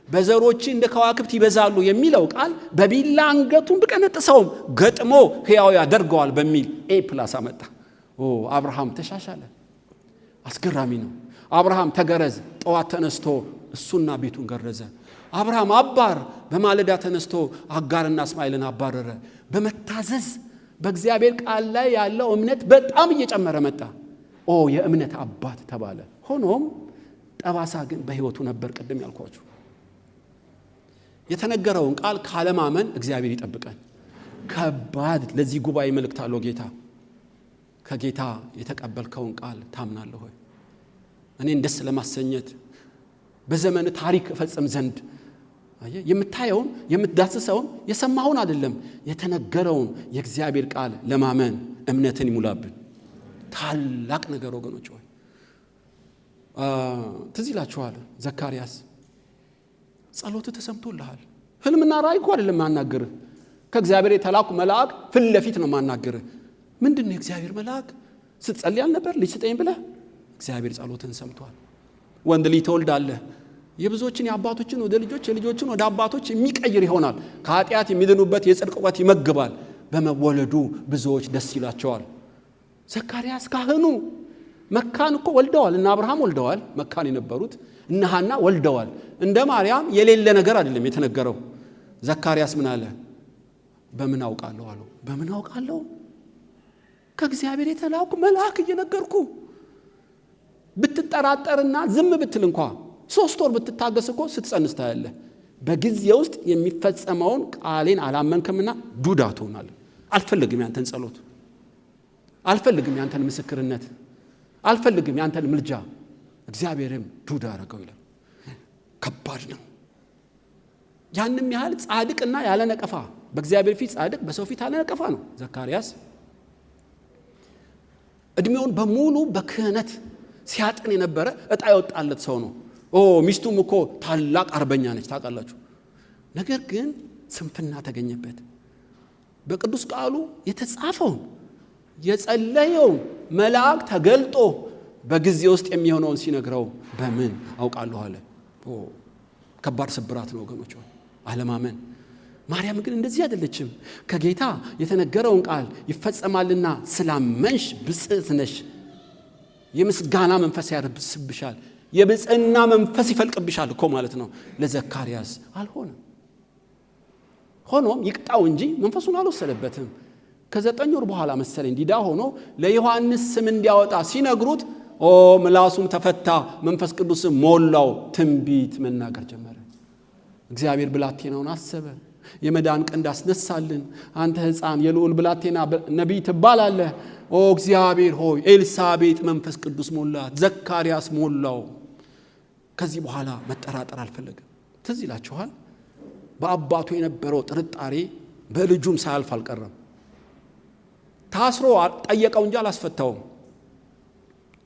በዘሮች እንደ ከዋክብት ይበዛሉ የሚለው ቃል በቢላ አንገቱን ብቀነጥሰውም ገጥሞ ሕያው ያደርገዋል በሚል ኤፕላስ አመጣ። አብርሃም ተሻሻለ። አስገራሚ ነው። አብርሃም ተገረዘ። ጠዋት ተነስቶ እሱና ቤቱን ገረዘ። አብርሃም አባር በማለዳ ተነስቶ አጋርና እስማኤልን አባረረ። በመታዘዝ በእግዚአብሔር ቃል ላይ ያለው እምነት በጣም እየጨመረ መጣ። የእምነት አባት ተባለ። ሆኖም ጠባሳ ግን በሕይወቱ ነበር። ቅድም ያልኳችሁ የተነገረውን ቃል ካለማመን እግዚአብሔር ይጠብቀን። ከባድ ለዚህ ጉባኤ መልእክት አለው ጌታ። ከጌታ የተቀበልከውን ቃል ታምናለህ ሆይ? እኔን ደስ ለማሰኘት በዘመን ታሪክ እፈጽም ዘንድ የምታየውን የምትዳስሰውን የሰማውን አይደለም የተነገረውን የእግዚአብሔር ቃል ለማመን እምነትን ይሙላብን። ታላቅ ነገር ወገኖች ሆይ ትዝ ይላችኋል ዘካርያስ ጸሎት ተሰምቶልሃል። ህልምና ራእይ እኮ አይደለም ማናገር። ከእግዚአብሔር የተላኩ መልአክ ፊት ለፊት ነው ማናገር። ምንድነው የእግዚአብሔር መልአክ ስትጸልይ አልነበር ልጅ ስጠኝ ብለህ? እግዚአብሔር ጸሎትን ሰምቷል። ወንድ ልጅ ትወልዳለህ። የብዙዎችን የአባቶችን ወደ ልጆች የልጆችን ወደ አባቶች የሚቀይር ይሆናል። ከኃጢአት የሚድኑበት የጽድቅ እውቀት ይመግባል። በመወለዱ ብዙዎች ደስ ይላቸዋል። ዘካርያስ ካህኑ መካን እኮ ወልደዋል። እና አብርሃም ወልደዋል። መካን የነበሩት እነ ሐና ወልደዋል። እንደ ማርያም የሌለ ነገር አይደለም የተነገረው። ዘካርያስ ምን አለ? በምን አውቃለሁ አለው። በምን አውቃለሁ? ከእግዚአብሔር የተላኩ መልአክ እየነገርኩ። ብትጠራጠርና ዝም ብትል እንኳ 3 ወር ብትታገስ እኮ ስትጸንስ ታያለህ። በጊዜ ውስጥ የሚፈጸመውን ቃሌን አላመንክምና ዱዳ ትሆናለህ። አልፈልግም ያንተን ጸሎት፣ አልፈልግም ያንተን ምስክርነት፣ አልፈልግም ያንተን ምልጃ። እግዚአብሔርም ዱዳ አረገው ይላል። ከባድ ነው። ያንም ያህል ጻድቅና ያለ ነቀፋ፣ በእግዚአብሔር ፊት ጻድቅ በሰው ፊት ያለ ነቀፋ ነው ዘካርያስ። እድሜውን በሙሉ በክህነት ሲያጥን የነበረ ዕጣ የወጣለት ሰው ነው። ሚስቱም እኮ ታላቅ አርበኛ ነች ታውቃላችሁ። ነገር ግን ስንፍና ተገኘበት። በቅዱስ ቃሉ የተጻፈውን የጸለየውን መልአክ ተገልጦ በጊዜ ውስጥ የሚሆነውን ሲነግረው በምን አውቃለሁ አለ። ከባድ ስብራት ነው ወገኖች፣ አለማመን። ማርያም ግን እንደዚህ አይደለችም። ከጌታ የተነገረውን ቃል ይፈጸማልና ስላመንሽ ብፅዕት ነሽ። የምስጋና መንፈስ ያርብስብሻል፣ የብፅዕና መንፈስ ይፈልቅብሻል እኮ ማለት ነው። ለዘካርያስ አልሆነም። ሆኖም ይቅጣው እንጂ መንፈሱን አልወሰደበትም። ከ9 ወር በኋላ መሰለኝ ዲዳ ሆኖ ለዮሐንስ ስም እንዲያወጣ ሲነግሩት ምላሱም ተፈታ፣ መንፈስ ቅዱስም ሞላው፣ ትንቢት መናገር ጀመረ። እግዚአብሔር ብላቴናውን አሰበ፣ የመዳን ቀንድ አስነሳልን። አንተ ሕፃን የልዑል ብላቴና ነቢይ ትባላለህ። ኦ እግዚአብሔር ሆይ። ኤልሳቤጥ መንፈስ ቅዱስ ሞላት፣ ዘካርያስ ሞላው። ከዚህ በኋላ መጠራጠር አልፈለገም። ትዝ ይላችኋል፣ በአባቱ የነበረው ጥርጣሬ በልጁም ሳያልፍ አልቀረም። ታስሮ ጠየቀው እንጂ አላስፈታውም።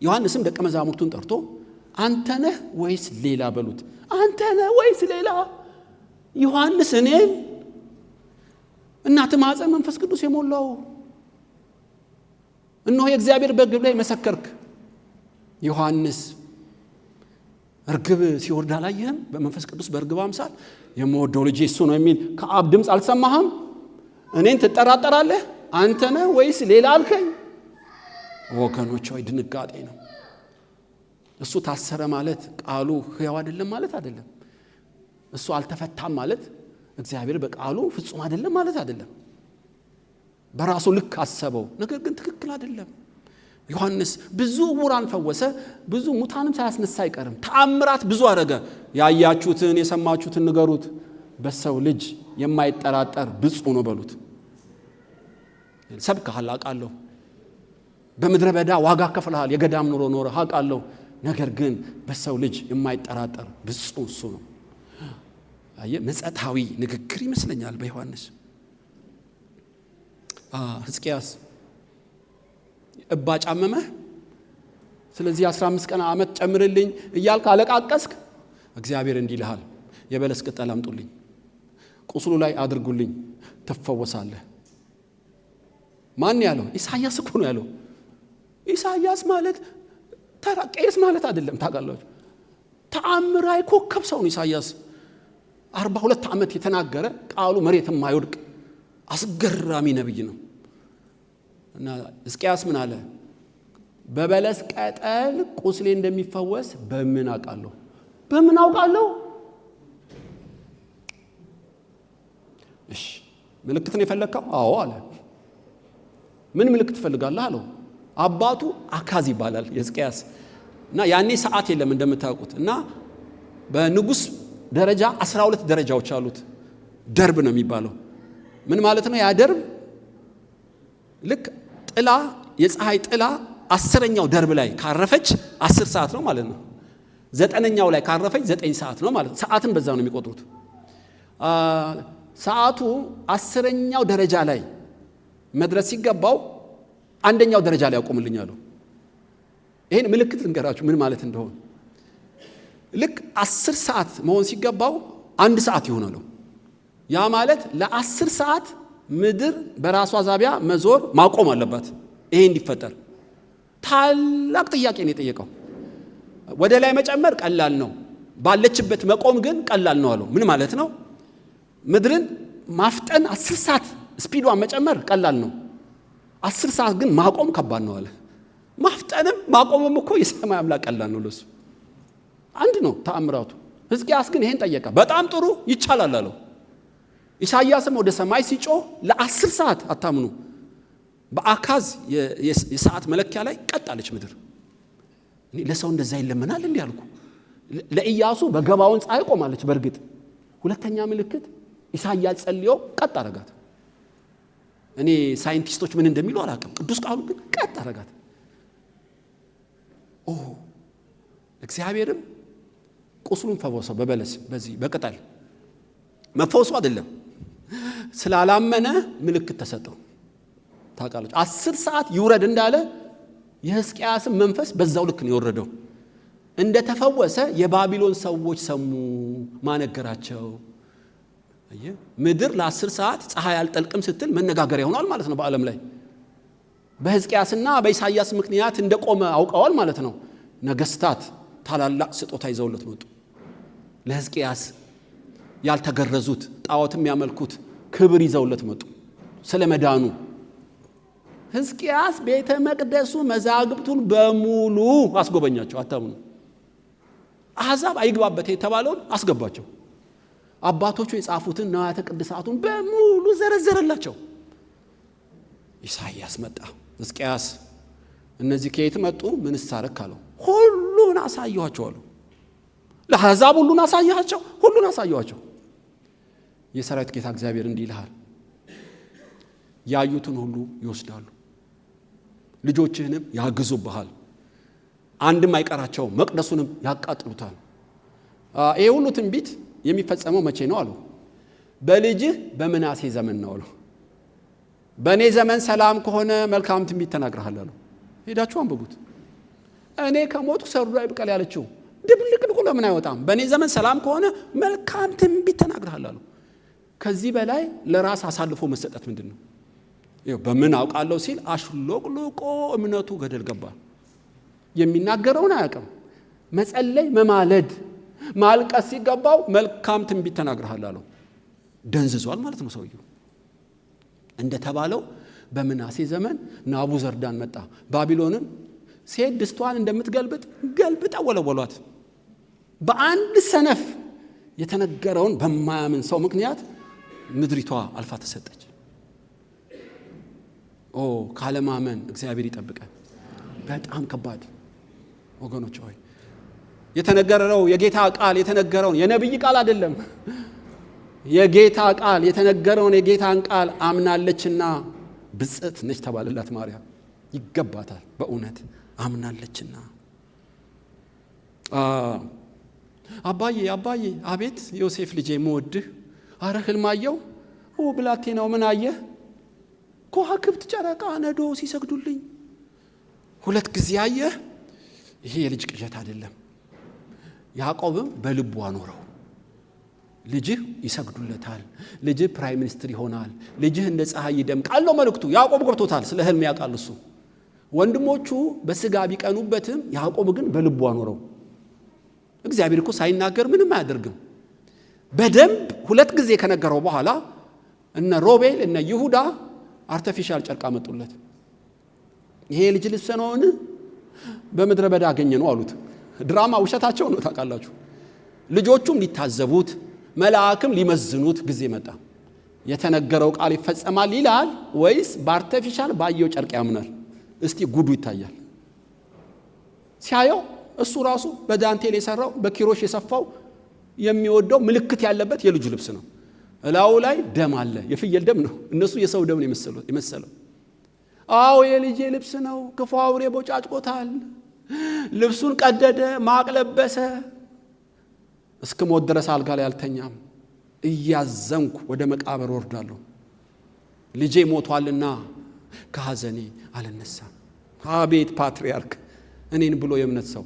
ዮሐንስም ደቀ መዛሙርቱን ጠርቶ አንተ ነህ ወይስ ሌላ በሉት። አንተ ነህ ወይስ ሌላ? ዮሐንስ እኔን እናትህ ማኅፀን መንፈስ ቅዱስ የሞላው እነሆ የእግዚአብሔር በርግብ ላይ መሰከርክ። ዮሐንስ እርግብ ሲወርድ አላየህም? በመንፈስ ቅዱስ በርግብ አምሳል የምወደው ልጄ እሱ ነው የሚል ከአብ ድምፅ አልሰማህም? እኔን ትጠራጠራለህ? አንተ ነህ ወይስ ሌላ አልከኝ? ወገኖች ሆይ ድንጋጤ ነው። እሱ ታሰረ ማለት ቃሉ ሕያው አይደለም ማለት አይደለም። እሱ አልተፈታም ማለት እግዚአብሔር በቃሉ ፍጹም አይደለም ማለት አይደለም። በራሱ ልክ አሰበው፣ ነገር ግን ትክክል አይደለም። ዮሐንስ ብዙ ዕውራን ፈወሰ፣ ብዙ ሙታንም ሳያስነሳ አይቀርም። ተአምራት ብዙ አደረገ። ያያችሁትን የሰማችሁትን ንገሩት። በሰው ልጅ የማይጠራጠር ብፁዕ ነው በሉት። ሰብከሃል አውቃለሁ። በምድረ በዳ ዋጋ ከፍለሃል፣ የገዳም ኑሮ ኖረህ አውቃለሁ። ነገር ግን በሰው ልጅ የማይጠራጠር ብፁዕ እሱ ነው። ምጸታዊ ንግግር ይመስለኛል በዮሐንስ። ሕዝቅያስ እባጭ አመመህ፣ ስለዚህ 15 ቀን ዓመት ጨምርልኝ እያልክ አለቃቀስክ። እግዚአብሔር እንዲህ ይልሃል፣ የበለስ ቅጠል አምጡልኝ፣ ቁስሉ ላይ አድርጉልኝ፣ ትፈወሳለህ። ማን ያለው? ኢሳይያስ እኮ ነው ያለው። ኢሳይያስ ማለት ተራ ቄስ ማለት አይደለም። ታውቃላችሁ፣ ተአምራዊ ኮከብ ሰው ነው ኢሳይያስ። 42 ዓመት የተናገረ ቃሉ መሬት የማይወድቅ አስገራሚ ነብይ ነው። እና ሕዝቅያስ ምን አለ? በበለስ ቅጠል ቁስሌ እንደሚፈወስ በምን አውቃለሁ? በምን አውቃለሁ? እሺ ምልክት ነው የፈለከው? አዎ አለ። ምን ምልክት ትፈልጋለህ አለው። አባቱ አካዝ ይባላል የሕዝቅያስ። እና ያኔ ሰዓት የለም እንደምታውቁት። እና በንጉስ ደረጃ 12 ደረጃዎች አሉት። ደርብ ነው የሚባለው። ምን ማለት ነው ያ ደርብ? ልክ ጥላ፣ የፀሐይ ጥላ 10ኛው ደርብ ላይ ካረፈች 10 ሰዓት ነው ማለት ነው። 9ኛው ላይ ካረፈች 9 ሰዓት ነው ማለት ነው። ሰዓትን በዛ ነው የሚቆጥሩት። ሰዓቱ 10ኛው ደረጃ ላይ መድረስ ሲገባው 1ኛው ደረጃ ላይ ያቆምልኛል። ይሄን ምልክት ልንገራችሁ ምን ማለት እንደሆነ። ልክ 10 ሰዓት መሆን ሲገባው 1 ሰዓት ይሆናል። ያ ማለት ለ10 ሰዓት ምድር በራሷ ዛቢያ መዞር ማቆም አለባት። ይሄ እንዲፈጠር ታላቅ ጥያቄ ነው የጠየቀው። ወደ ላይ መጨመር ቀላል ነው፣ ባለችበት መቆም ግን ቀላል ነው አለው። ምን ማለት ነው? ምድርን ማፍጠን 10 ሰዓት ስፒዷን መጨመር ቀላል ነው፣ 10 ሰዓት ግን ማቆም ከባድ ነው አለ። ማፍጠንም ማቆምም እኮ የሰማይ አምላክ ቀላል ነው ለሱ። አንድ ነው ተአምራቱ። ሕዝቅያስ ግን ይሄን ጠየቀ። በጣም ጥሩ ይቻላል አለው። ኢሳይያስም ወደ ሰማይ ሲጮህ ለ10 ሰዓት አታምኑ፣ በአካዝ የሰዓት መለኪያ ላይ ቀጥ አለች ምድር። እኔ ለሰው እንደዛ ይለመናል እንዴ አልኩ። ለኢያሱ በገባውን ፀሐይ ቆማለች። በእርግጥ ሁለተኛ ምልክት ኢሳይያስ ጸልዮ ቀጥ አረጋት። እኔ ሳይንቲስቶች ምን እንደሚሉ አላውቅም፣ ቅዱስ ቃሉ ግን ቀጥ አረጋት። እግዚአብሔርም ቁስሉን ፈወሰው በበለስ በዚህ በቅጠል። መፈወሱ አይደለም ስላላመነ ምልክት ተሰጠው። ታውቃለች 10 ሰዓት ይውረድ እንዳለ የሕዝቅያስም መንፈስ በዛው ልክ ነው የወረደው። እንደተፈወሰ የባቢሎን ሰዎች ሰሙ። ማነገራቸው ምድር ለ10 ሰዓት ፀሐይ አልጠልቅም ስትል መነጋገሪያ ሆኗል ማለት ነው በዓለም ላይ። በሕዝቅያስና በኢሳይያስ ምክንያት እንደቆመ አውቀዋል ማለት ነው። ነገስታት ታላላቅ ስጦታ ይዘውለት መጡ። ለሕዝቅያስ ያልተገረዙት ጣዖትም ያመልኩት ክብር ይዘውለት መጡ ስለ መዳኑ። ሕዝቅያስ ቤተ መቅደሱ መዛግብቱን በሙሉ አስጎበኛቸው። አታምኑ። አሕዛብ አይግባበት የተባለውን አስገባቸው። አባቶቹ የጻፉትን ንዋያተ ቅድሳቱን በሙሉ ዘረዘረላቸው። ኢሳይያስ መጣ። ሕዝቅያስ እነዚህ ከየት መጡ? ምንስ አረክ አለው። ሁሉን አሳየኋቸው አሉ። ለአሕዛብ ሁሉን አሳየኋቸው፣ ሁሉን አሳየኋቸው። የሰራዊት ጌታ እግዚአብሔር እንዲህ ይልሃል፣ ያዩትን ሁሉ ይወስዳሉ፣ ልጆችህንም ያግዙብሃል፣ አንድም አይቀራቸውም፣ መቅደሱንም ያቃጥሉታል። ይሄ ሁሉ ትንቢት የሚፈጸመው መቼ ነው አሉ? በልጅህ በምናሴ ዘመን ነው አሉ። በእኔ ዘመን ሰላም ከሆነ መልካም ትንቢት ተናግረሃል አሉ። ሄዳችሁ አንብቡት። እኔ ከሞትኩ ሰርዶ አይብቀል ያለችው ድብልቅልቁ ለምን አይወጣም? በእኔ ዘመን ሰላም ከሆነ መልካም ትንቢት ተናግረሃል አሉ። ከዚህ በላይ ለራስ አሳልፎ መሰጠት ምንድን ነው? በምን አውቃለሁ ሲል አሽሎቅሎቆ እምነቱ ገደል ገባ። የሚናገረውን አያውቅም። መጸለይ፣ መማለድ፣ ማልቀስ ሲገባው መልካም ትንቢት ተናግረሃል አለው። ደንዝዟል ማለት ነው ሰውየው። እንደተባለው በምናሴ ዘመን ናቡዘርዳን መጣ። ባቢሎንን ሴት ድስቷን እንደምትገልብጥ ገልብጣ ወለወሏት። በአንድ ሰነፍ የተነገረውን በማያምን ሰው ምክንያት ምድሪቷ አልፋ ተሰጠች። ካለማመን እግዚአብሔር ይጠብቀን። በጣም ከባድ ወገኖች ሆይ፣ የተነገረው የጌታ ቃል የተነገረውን የነብይ ቃል አይደለም። የጌታ ቃል የተነገረውን የጌታን ቃል አምናለችና ብጽዕት ነች ተባለላት ማርያም። ይገባታል በእውነት አምናለችና። አባዬ አቤት ዮሴፍ ልጄ መወድህ፣ አረ ህልማየው ብላቴናው ምን አየህ? ከዋክብት ጨረቃ ነዶ ሲሰግዱልኝ 2 ጊዜ አየህ። ይሄ የልጅ ቅዠት አይደለም። ያዕቆብም በልቡ አኖረው። ልጅህ ይሰግዱለታል፣ ልጅህ ፕራይም ሚኒስትር ይሆናል፣ ልጅህ እንደ ፀሐይ ይደምቃል ነው መልእክቱ። ያዕቆብ ገብቶታል። ስለ ህልም ያውቃል እሱ። ወንድሞቹ በስጋ ቢቀኑበትም ያዕቆብ ግን በልቡ አኖረው። እግዚአብሔር እኮ ሳይናገር ምንም አያደርግም። በደንብ 2 ጊዜ ከነገረው በኋላ እነ ሮቤል እነ ይሁዳ አርቲፊሻል ጨርቅ አመጡለት። ይሄ ልጅ ልብስ ነውን? በምድረ በዳ አገኘ ነው አሉት። ድራማ ውሸታቸው ነው ታውቃላችሁ። ልጆቹም ሊታዘቡት መልአክም ሊመዝኑት ጊዜ መጣ። የተነገረው ቃል ይፈጸማል ይላል ወይስ በአርቲፊሻል ባየው ጨርቅ ያምናል? እስቲ ጉዱ ይታያል። ሲያየው እሱ ራሱ በዳንቴል የሰራው በኪሮሽ የሰፋው የሚወደው ምልክት ያለበት የልጁ ልብስ ነው። እላው ላይ ደም አለ። የፍየል ደም ነው፣ እነሱ የሰው ደም ነው የመሰለው። የልጄ ልብስ ነው። ክፉ አውሬ ቦጫጭቆታል። ልብሱን ቀደደ፣ ማቅ ለበሰ። እስከ ሞት ድረስ አልጋ ላይ አልተኛም። እያዘንኩ ወደ መቃብር ወርዳለሁ። ልጄ ሞቷልና ከሐዘኔ አልነሳም። አቤት ፓትርያርክ፣ እኔን ብሎ የእምነት ሰው።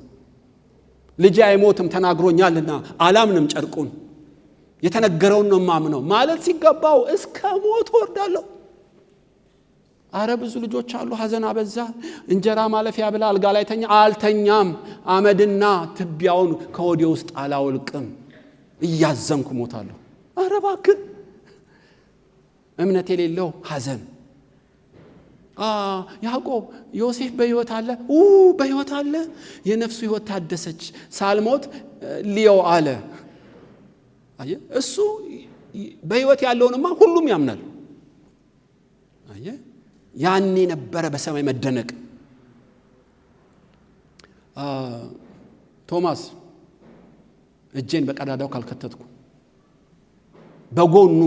ልጄ አይሞትም ተናግሮኛልና አላምንም ጨርቁን፣ የተነገረውን ነው ማምነው ማለት ሲገባው እስከ ሞት ወርዳለሁ። አረ ብዙ ልጆች አሉ። ሐዘን አበዛ። እንጀራ ማለፊያ ብላ አልጋ ላይ ተኛ። አልተኛም። አመድና ትቢያውን ከወዴ ውስጥ አላወልቅም። እያዘንኩ ሞታለሁ። አረ እባክህ እምነት የሌለው ሐዘን። ያዕቆብ ዮሴፍ በሕይወት አለ? በሕይወት አለ። የነፍሱ ሕይወት ታደሰች። ሳልሞት ሊዮ አለ። አየ እሱ በሕይወት ያለውንማ ሁሉም ያምናል። አየ ያኔ ነበረ በሰማይ መደነቅ። ቶማስ እጄን በቀዳዳው ካልከተትኩ፣ በጎኑ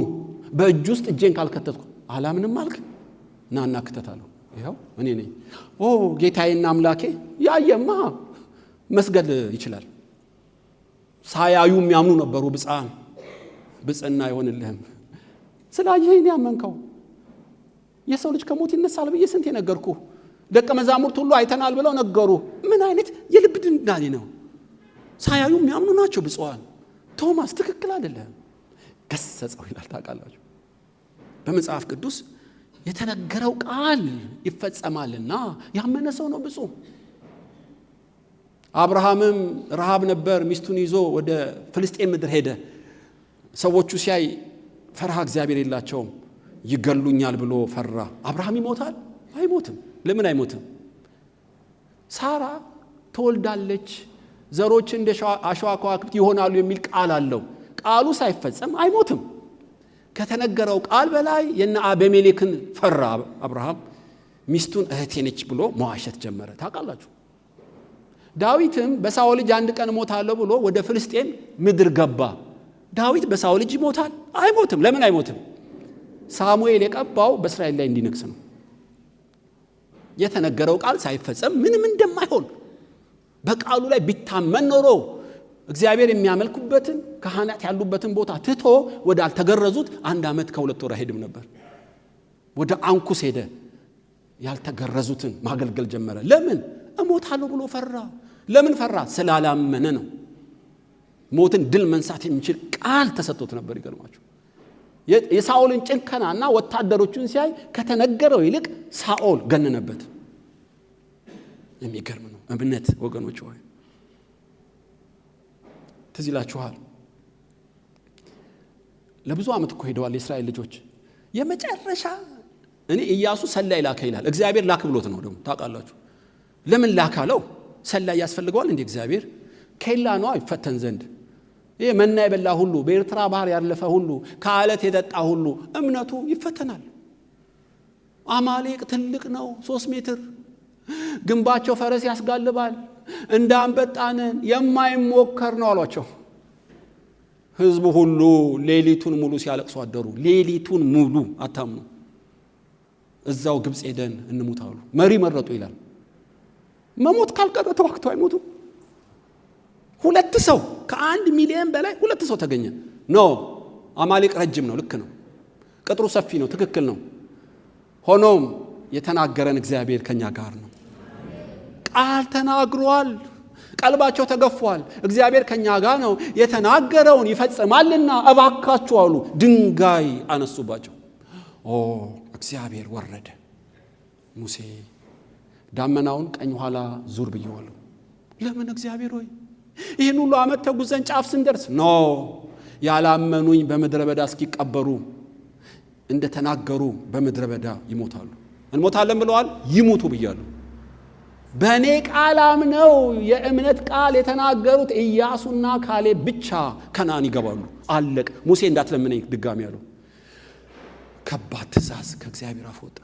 በእጅ ውስጥ እጄን ካልከተትኩ አላምንም አልክ? ናና ክተታለሁ። ይኸው እኔ ነኝ። ጌታዬና አምላኬ። ያየማ መስገድ ይችላል። ሳያዩ የሚያምኑ ነበሩ። ብጽዕና አይሆንልህም ስላየኸኝ ያመንከው። የሰው ልጅ ከሞት ይነሳል ብዬ ስንት ነገርኩ። ደቀ መዛሙርት ሁሉ አይተናል ብለው ነገሩ። ምን አይነት የልብ ድንዳኔ ነው! ሳያዩ የሚያምኑ ናቸው ብፁዓን። ቶማስ ትክክል አይደለም፣ ገሰጸው ይላል። ታውቃላችሁ በመጽሐፍ ቅዱስ የተነገረው ቃል ይፈጸማልና ያመነ ሰው ነው ብፁዕ። አብርሃምም ረሃብ ነበር፣ ሚስቱን ይዞ ወደ ፍልስጤም ምድር ሄደ። ሰዎቹ ሲያይ ፈርሃ እግዚአብሔር የላቸውም፣ ይገሉኛል ብሎ ፈራ። አብርሃም ይሞታል? አይሞትም። ለምን አይሞትም? ሳራ ትወልዳለች፣ ዘሮች እንደ አሸዋ ከዋክብት ይሆናሉ የሚል ቃል አለው። ቃሉ ሳይፈጸም አይሞትም። ከተነገረው ቃል በላይ የነ አቤሜሌክን ፈራ አብርሃም። ሚስቱን እህቴ ነች ብሎ መዋሸት ጀመረ። ታውቃላችሁ ዳዊትም በሳኦል ልጅ አንድ ቀን ሞታለሁ ብሎ ወደ ፍልስጤም ምድር ገባ። ዳዊት በሳኦል እጅ ይሞታል? አይሞትም። ለምን አይሞትም? ሳሙኤል የቀባው በእስራኤል ላይ እንዲነግስ ነው። የተነገረው ቃል ሳይፈጸም ምንም እንደማይሆን በቃሉ ላይ ቢታመን ኖሮ እግዚአብሔር የሚያመልኩበትን ካህናት ያሉበትን ቦታ ትቶ ወደ አልተገረዙት 1 ዓመት ከ2 ወር አይሄድም ነበር። ወደ አንኩስ ሄደ። ያልተገረዙትን ማገልገል ጀመረ። ለምን? እሞታለሁ ብሎ ፈራ። ለምን ፈራ? ስላላመነ ነው። ሞትን ድል መንሳት የሚችል ቃል ተሰጥቶት ነበር። ይገርማችሁ የሳኦልን ጭንከናና ወታደሮቹን ሲያይ ከተነገረው ይልቅ ሳኦል ገነነበት። የሚገርም ነው እምነት ወገኖች ሆይ። ትዝ ይላችኋል ለብዙ ዓመት እኮ ሄደዋል የእስራኤል ልጆች። የመጨረሻ እኔ ኢያሱ ሰላይ ላከ ይላል። እግዚአብሔር ላክ ብሎት ነው ደግሞ ታውቃላችሁ። ለምን ላካለው? ሰላይ ያስፈልገዋል እንዴ? እግዚአብሔር ከላ ነው ይፈተን ዘንድ። ይሄ መና የበላ ሁሉ በኤርትራ ባህር ያለፈ ሁሉ ከአለት የጠጣ ሁሉ እምነቱ ይፈተናል። አማሌቅ ትልቅ ነው፣ 3 ሜትር ግንባቸው ፈረስ ያስጋልባል፣ እንደ አንበጣንን የማይሞከር ነው አሏቸው። ህዝቡ ሁሉ ሌሊቱን ሙሉ ሲያለቅሱ አደሩ። ሌሊቱን ሙሉ አታምኑ። እዛው ግብጽ ሄደን እንሙታሉ። መሪ መረጡ ይላል። መሞት ካልቀረ ተዋክተው አይሞቱ። 2 ሰው ከ1 ሚሊዮን በላይ 2 ሰው ተገኘ። ነው አማሌቅ ረጅም ነው፣ ልክ ነው። ቅጥሩ ሰፊ ነው፣ ትክክል ነው። ሆኖም የተናገረን እግዚአብሔር ከኛ ጋር ነው። ቃል ተናግሯል። ቀልባቸው ተገፏል። እግዚአብሔር ከኛ ጋር ነው፣ የተናገረውን ይፈጽማልና እባካችሁ አሉ። ድንጋይ አነሱባቸው። እግዚአብሔር ወረደ። ሙሴ ዳመናውን ቀኝ ኋላ ዙር ብየዋለሁ። ለምን እግዚአብሔር ሆይ ይህን ሁሉ ዓመት ተጉዘን ጫፍ ስንደርስ ነው ያላመኑኝ በምድረ በዳ እስኪቀበሩ እንደተናገሩ በምድረ በዳ ይሞታሉ። እንሞታለን ብለዋል፣ ይሙቱ ብያለሁ። በእኔ ቃል አምነው የእምነት ቃል የተናገሩት ኢያሱና ካሌብ ብቻ ከነዓን ይገባሉ። አለቅ። ሙሴ እንዳትለምነኝ ድጋሚ ያለው ከባድ ትእዛዝ ከእግዚአብሔር አፍ ወጣ።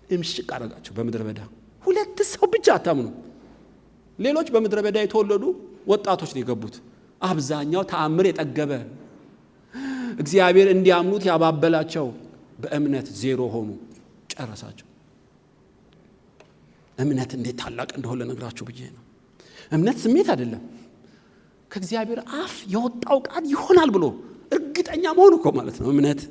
እምሽቅ አረጋቸው በምድረ በዳ። 2 ሰው ብቻ አታምኑ። ሌሎች በምድረ በዳ የተወለዱ ወጣቶች ነው የገቡት። አብዛኛው ተአምር የጠገበ እግዚአብሔር እንዲያምኑት ያባበላቸው በእምነት 0 ሆኑ፣ ጨረሳቸው። እምነት እንዴት ታላቅ እንደሆነ ነግራችሁ ብዬ ነው። እምነት ስሜት አይደለም። ከእግዚአብሔር አፍ የወጣው ቃል ይሆናል ብሎ እርግጠኛ መሆን እኮ ማለት ነው እምነት።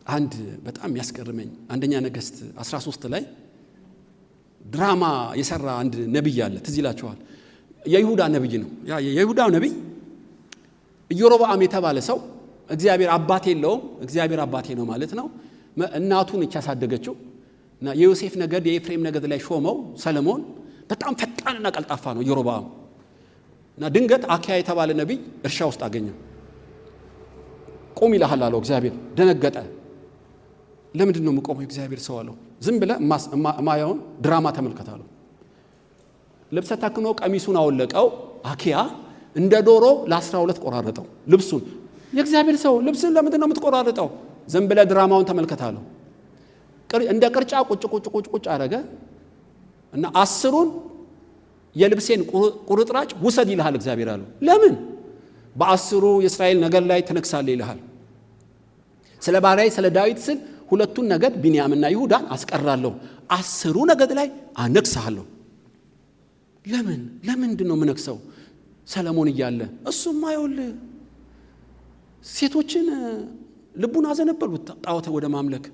አንድ በጣም ያስገርመኝ አንደኛ ነገሥት 13 ላይ ድራማ የሰራ አንድ ነብይ አለ። ትዝ ይላችኋል። የይሁዳ ነብይ ነው። ያ የይሁዳው ነብይ ኢዮሮብዓም የተባለ ሰው እግዚአብሔር አባቴ የለውም፣ እግዚአብሔር አባቴ ነው ማለት ነው። እናቱን ያሳደገችው እና የዮሴፍ ነገድ የኤፍሬም ነገድ ላይ ሾመው ሰለሞን። በጣም ፈጣንና ቀልጣፋ ነው ኢዮሮብዓም። እና ድንገት አኪያ የተባለ ነብይ እርሻ ውስጥ አገኘው። ቆም ይልሃል አለው እግዚአብሔር። ደነገጠ። ለምንድን ነው የምቆመው እግዚአብሔር ሰው አለው። ዝም ብለህ ማያውን ድራማ ተመልከታለሁ። ልብሰ ተክኖ ቀሚሱን አወለቀው። አኪያ እንደ ዶሮ ለ12 ቆራረጠው ልብሱን። የእግዚአብሔር ሰው ልብስን ለምንድን ነው የምትቆራርጠው? ዝም ብለህ ድራማውን ተመልከታለሁ። እንደ ቅርጫ ቁጭ አረገ እና 10ን የልብሴን ቁርጥራጭ ውሰድ ይልሃል እግዚአብሔር አለው። ለምን? በ10 የእስራኤል ነገድ ላይ ተነክሳለህ ይልሃል። ስለ ባሪያዬ ስለ ዳዊት ስል 2ቱን ነገድ ቢንያምና ይሁዳን አስቀራለሁ፣ 10 ነገድ ላይ አነግሳለሁ። ለምንድን ነው የምነግሰው? ሰለሞን እያለ እሱማ ይኸውልህ ሴቶችን ልቡን አዘነበሉት ጣዖት ወደ ማምለክ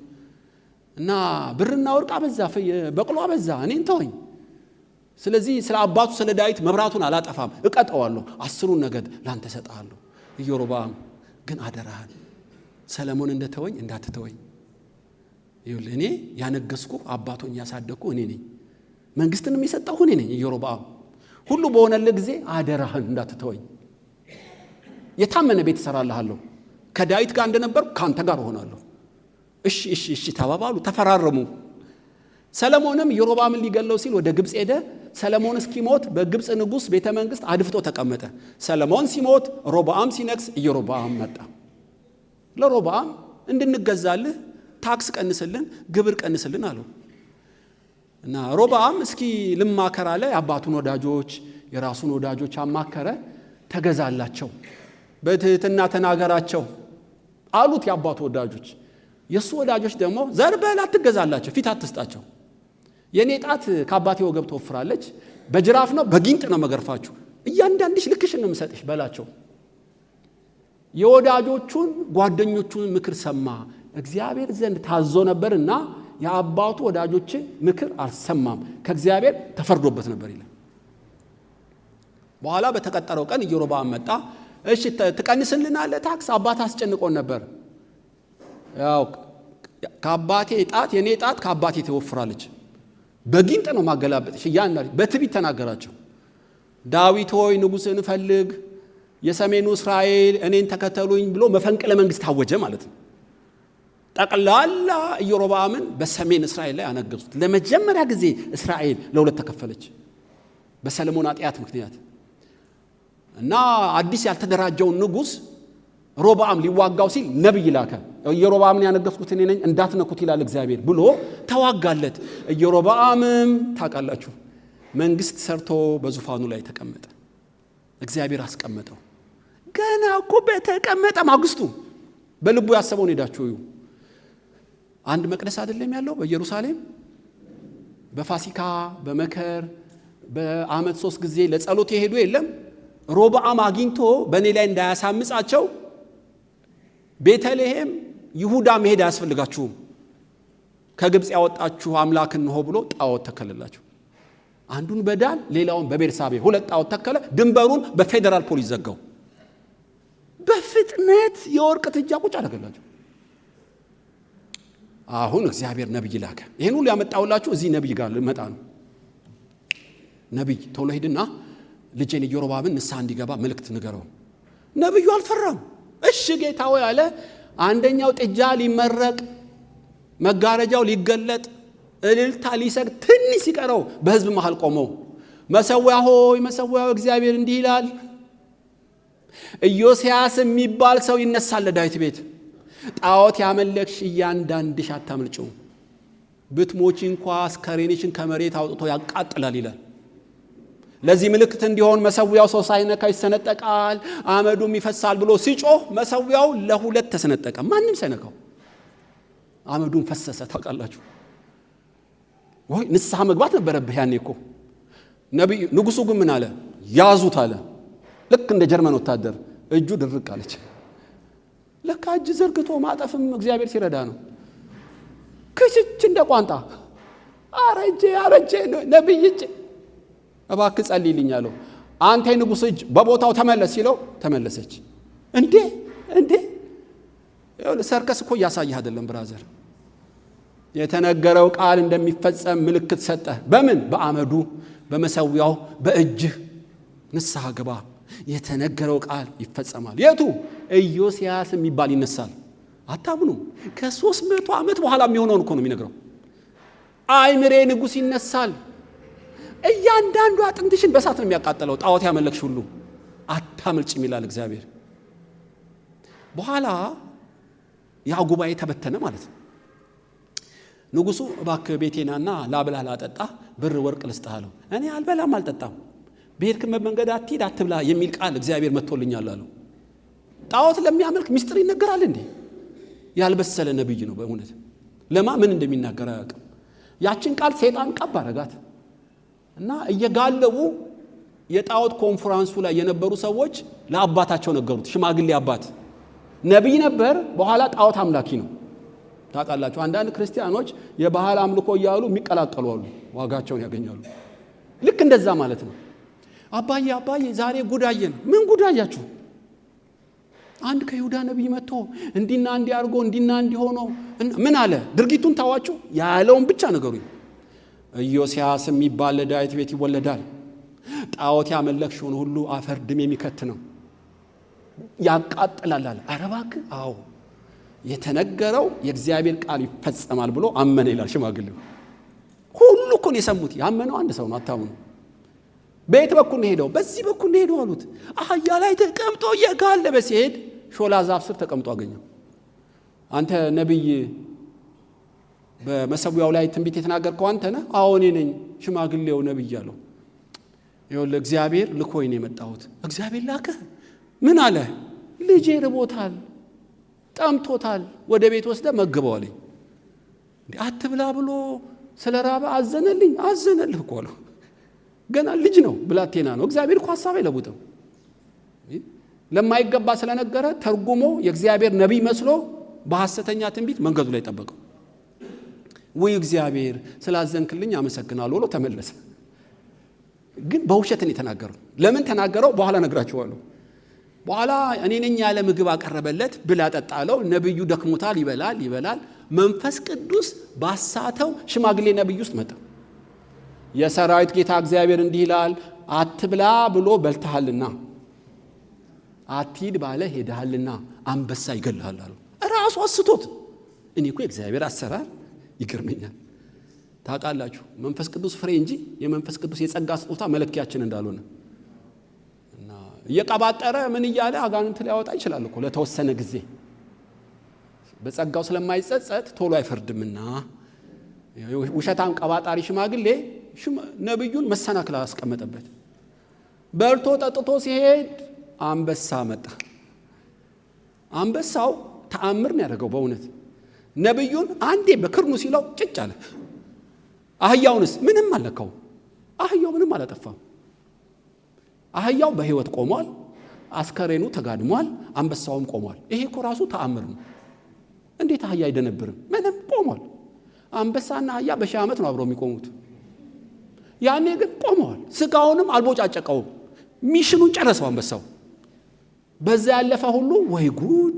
እና ብርና ወርቅ አበዛ፣ በቅሎ አበዛ። እኔን ተወኝ። ስለዚህ ስለ አባቱ ስለ ዳዊት መብራቱን አላጠፋም፣ እቀጠዋለሁ፣ 10 ነገድ ላንተ ሰጣለሁ። ኢዮሮብዓም ግን አደራህን ሰለሞን እንደተወኝ እንዳትተወኝ። ይኸውልህ እኔ ያነገስኩ አባቶኝ ያሳደግኩ እኔ ነኝ፣ መንግስትንም የሰጠሁ እኔ ነኝ። ኢዮሮብዓም ሁሉ በሆነልህ ጊዜ አደራህን እንዳትተወኝ። የታመነ ቤት እሰራልሃለሁ፣ ከዳዊት ጋር እንደነበርኩ ካንተ ጋር እሆናለሁ። እሺ ተባባሉ፣ ተፈራረሙ። ሰለሞንም ኢዮሮብዓምን ሊገለው ሲል ወደ ግብጽ ሄደ። ሰለሞን እስኪሞት በግብጽ ንጉስ ቤተ መንግስት አድፍጦ ተቀመጠ። ሰለሞን ሲሞት ሮብዓም ሲነግስ ኢዮሮብዓም መጣ። ለሮብዓም እንድንገዛልህ ታክስ ቀንስልን፣ ግብር ቀንስልን አለው። እና ሮብዓም እስኪ ልማከራ ላይ አባቱን ወዳጆች የራሱን ወዳጆች አማከረ። ተገዛላቸው፣ በትህትና ተናገራቸው አሉት የአባቱ ወዳጆች። የሱ ወዳጆች ደግሞ ዘርበል አትገዛላቸው፣ ፊት አትስጣቸው። የኔ ጣት ከአባቴ ወገብ ተወፍራለች፣ በጅራፍ ነው በጊንጥ ነው መገርፋችሁ፣ እያንዳንድሽ ልክሽን ነው የምሰጥሽ በላቸው። የወዳጆቹን ጓደኞቹን ምክር ሰማ። እግዚአብሔር ዘንድ ታዞ ነበርና የአባቱ ወዳጆችን ምክር አልሰማም፣ ከእግዚአብሔር ተፈርዶበት ነበር ይላል። በኋላ በተቀጠረው ቀን ኢዮሮብዓም መጣ። እሺ ትቀንስልናለህ ታክስ? አባት አስጨንቆን ነበር። ያው ከአባቴ ጣት የኔ ጣት ከአባቴ ተወፍራለች፣ በጊንጥ ነው ማገላበጥሽ እያንዳንዱ በትዕቢት ተናገራቸው። ዳዊት ሆይ ንጉሥን ፈልግ፣ የሰሜኑ እስራኤል እኔን ተከተሉኝ ብሎ መፈንቅለ መንግስት ታወጀ ማለት ነው። ጠቅላላ ኢዮሮብዓምን በሰሜን እስራኤል ላይ አነገሱት። ለመጀመሪያ ጊዜ እስራኤል ለሁለት ተከፈለች በሰለሞን ኃጢአት ምክንያት። እና አዲስ ያልተደራጀውን ንጉሥ ሮብዓም ሊዋጋው ሲል ነብይ ላከ። ኢዮሮብዓምን ያነገስኩት እኔ ነኝ እንዳትነኩት ይላል እግዚአብሔር ብሎ ተዋጋለት። ኢዮሮብዓምም ታውቃላችሁ መንግስት ሰርቶ በዙፋኑ ላይ ተቀመጠ። እግዚአብሔር አስቀመጠው። ገና እኮ በተቀመጠ ማግስቱ በልቡ ያሰበውን ሄዳችሁ እዩ። አንድ መቅደስ አይደለም ያለው በኢየሩሳሌም? በፋሲካ በመከር በዓመት 3 ጊዜ ለጸሎት የሄዱ የለም? ሮብዓም አግኝቶ በእኔ ላይ እንዳያሳምጻቸው ቤተልሔም ይሁዳ መሄድ አያስፈልጋችሁም፣ ከግብፅ ያወጣችሁ አምላክ እንሆ ብሎ ጣዖት ተከለላቸው። አንዱን በዳን ሌላውን በቤርሳቤ 2 ጣዖት ተከለ። ድንበሩን በፌደራል ፖሊስ ዘጋው። በፍጥነት የወርቅ ትጃ ቁጭ አደረገላቸው። አሁን እግዚአብሔር ነብይ ላከ። ይሄን ሁሉ ያመጣውላችሁ እዚህ ነብይ ጋር ልመጣ ነው። ነብይ ቶሎ ሄድና ልጄን ኢዮሮብዓምን ንስሐ እንዲገባ መልእክት ንገረው። ነብዩ አልፈራም። እሺ ጌታ ሆይ አለ። አንደኛው ጥጃ ሊመረቅ መጋረጃው ሊገለጥ እልልታ ሊሰግ ትንሽ ሲቀረው በህዝብ መሃል ቆመው መሰዊያ ሆይ መሰዊያው እግዚአብሔር እንዲህ ይላል፣ ኢዮስያስ የሚባል ሰው ይነሳል ለዳዊት ቤት፣ ጣዖት ያመለክሽ እያንዳንድሽ አታምልጪው፣ ብትሞቺ እንኳ አስከሬንሽን ከመሬት አውጥቶ ያቃጥላል ይላል። ለዚህ ምልክት እንዲሆን መሰዊያው ሰው ሳይነካ ይሰነጠቃል፣ አመዱም ይፈሳል ብሎ ሲጮህ መሰዊያው ለሁለት ተሰነጠቀ። ማንም ሳይነካው አመዱም ፈሰሰ። ታውቃላችሁ ወይ? ንስሐ መግባት ነበረብህ ያኔ እኮ። ንጉሱ ግን ምን አለ? ያዙት አለ። ልክ እንደ ጀርመን ወታደር እጁ ድርቅ አለች። ለካ እጅ ዘርግቶ ማጠፍም እግዚአብሔር ሲረዳ ነው። ክችች እንደ ቋንጣ አረጀ ነብይ እጅ እባክህ ጸልይልኝ አለው። አንተ የንጉሥ እጅ በቦታው ተመለስ ሲለው ተመለሰች። እንዴ ሰርከስ እኮ እያሳየህ አይደለም ብራዘር። የተነገረው ቃል እንደሚፈጸም ምልክት ሰጠ። በምን? በአመዱ በመሰዊያው በእጅህ ንስሐ ግባ። የተነገረው ቃል ይፈጸማል። የቱ? ኢዮስያስ የሚባል ይነሳል። አታምኑ? ከ300 ዓመት በኋላ የሚሆነውን እኮ ነው የሚነግረው። አይምሬ ንጉሥ ይነሳል። እያንዳንዱ አጥንትሽን በእሳት ነው የሚያቃጥለው። ጣዖት ያመለክሽ ሁሉ አታምልጭም ይላል እግዚአብሔር። በኋላ ያ ጉባኤ ተበተነ ማለት ነው። ንጉሱ እባክህ ቤቴናና ላብላ ላጠጣ ብር ወርቅ ልስጥህ አለው። እኔ አልበላም አልጠጣም፣ በሄድክበት መንገድ አትሂድ አትብላ የሚል ቃል እግዚአብሔር መጥቶልኛል አለው። ጣዖት ለሚያመልክ ምስጢር ይነገራል እንዴ? ያልበሰለ ነብይ ነው በእውነት። ለማ ምን እንደሚናገር አያውቅም። ያችን ቃል ሰይጣን ቀብ አረጋት እና እየጋለቡ የጣዖት ኮንፈረንሱ ላይ የነበሩ ሰዎች ለአባታቸው ነገሩት። ሽማግሌ አባት ነብይ ነበር፣ በኋላ ጣዖት አምላኪ ነው። ታውቃላችሁ አንዳንድ ክርስቲያኖች የባህል አምልኮ እያሉ የሚቀላቀሉ አሉ፣ ዋጋቸውን ያገኛሉ። ልክ እንደዛ ማለት ነው። አባዬ ዛሬ ጉዳየን። ምን ጉዳያችሁ? አንድ ከይሁዳ ነብይ መጥቶ እንዲና እንዲ አርጎ እንዲና እንዲሆኖ ምን አለ? ድርጊቱን ታዋችሁ ያለውን ብቻ ነገሩኝ። ኢዮስያስ የሚባል ለዳዊት ቤት ይወለዳል። ጣዖት ያመለክሽውን ሁሉ አፈር ድም የሚከት ነው፣ ያቃጥላል አለ። ኧረ እባክህ አዎ የተነገረው የእግዚአብሔር ቃል ይፈጸማል ብሎ አመነ ይላል ሽማግሌው። ሁሉ እኮ ነው የሰሙት። ያመነው አንድ ሰው ነው። አታምኑ? በየት በኩል ነው ሄደው? በዚህ በኩል ነው ሄደው አሉት። አህያ ላይ ተቀምጦ እየጋለበ ሲሄድ ሾላ ዛፍ ስር ተቀምጦ አገኘው። አንተ ነብይ በመሰዊያው ላይ ትንቢት የተናገርከው አንተ ነህ? አዎ እኔ ነኝ። ሽማግሌው ነብይ አለው። ይኸውልህ እግዚአብሔር ልኮኝ ነው የመጣሁት። እግዚአብሔር ላከ? ምን አለ? ልጄ ርቦታል፣ ጠምቶታል፣ ወደ ቤት ወስደ መግበው አለኝ። አትብላ ብሎ ስለ ራበ አዘነልኝ? አዘነልህ እኮ አለው። ገና ልጅ ነው፣ ብላቴና ነው። እግዚአብሔር እኮ ሐሳብ አይለውጥም። ለማይገባ ስለነገረ ተርጉሞ የእግዚአብሔር ነቢይ መስሎ በሐሰተኛ ትንቢት መንገዱ ላይ ጠበቀው። ወይ እግዚአብሔር ስላዘንክልኝ አመሰግናለሁ ብሎ ተመለሰ። ግን በውሸት ነው የተናገረው። ለምን ተናገረው? በኋላ ነግራችኋለሁ። በኋላ እኔ ነኝ ያለ ምግብ አቀረበለት፣ ብላ ጠጣ አለው። ነብዩ ደክሞታል፣ ይበላል። መንፈስ ቅዱስ ባሳተው ሽማግሌ ነብይ ውስጥ መጣ። የሰራዊት ጌታ እግዚአብሔር እንዲህ ይላል፣ አትብላ ብሎ በልተሃልና፣ አትሂድ ባለ ሄደሃልና አንበሳ ይገልሃል አለው። ራሱ አስቶት። እኔ እኮ የእግዚአብሔር አሰራር ይገርመኛል። ታውቃላችሁ መንፈስ ቅዱስ ፍሬ እንጂ የመንፈስ ቅዱስ የጸጋ ስጦታ መለኪያችን እንዳልሆነ እና እየቀባጠረ ምን እያለ አጋንንት ሊያወጣ ይችላል እኮ ለተወሰነ ጊዜ በጸጋው ስለማይጸጸት ቶሎ አይፈርድምና። ውሸታም ቀባጣሪ ሽማግሌ ነብዩን መሰናክል አስቀመጠበት። በልቶ ጠጥቶ ሲሄድ አንበሳ መጣ። አንበሳው ተአምር ነው ያደረገው በእውነት። ነብዩን አንዴ በክርኑ ሲለው ጭጭ አለ። አህያውንስ ምንም አልነካው። አህያው ምንም አላጠፋም። አህያው በህይወት ቆሟል፣ አስከሬኑ ተጋድሟል፣ አንበሳውም ቆሟል። ይሄ እኮ ራሱ ተአምር ነው። እንዴት አህያ አይደነብርም? ምንም ቆሟል። አንበሳና አህያ በሺህ ዓመት ነው አብረው የሚቆሙት። ያኔ ግን ቆመዋል። ስጋውንም አልቦጫጨቀውም። ሚሽኑን ጨረሰው አንበሳው። በዛ ያለፈ ሁሉ ወይ ጉድ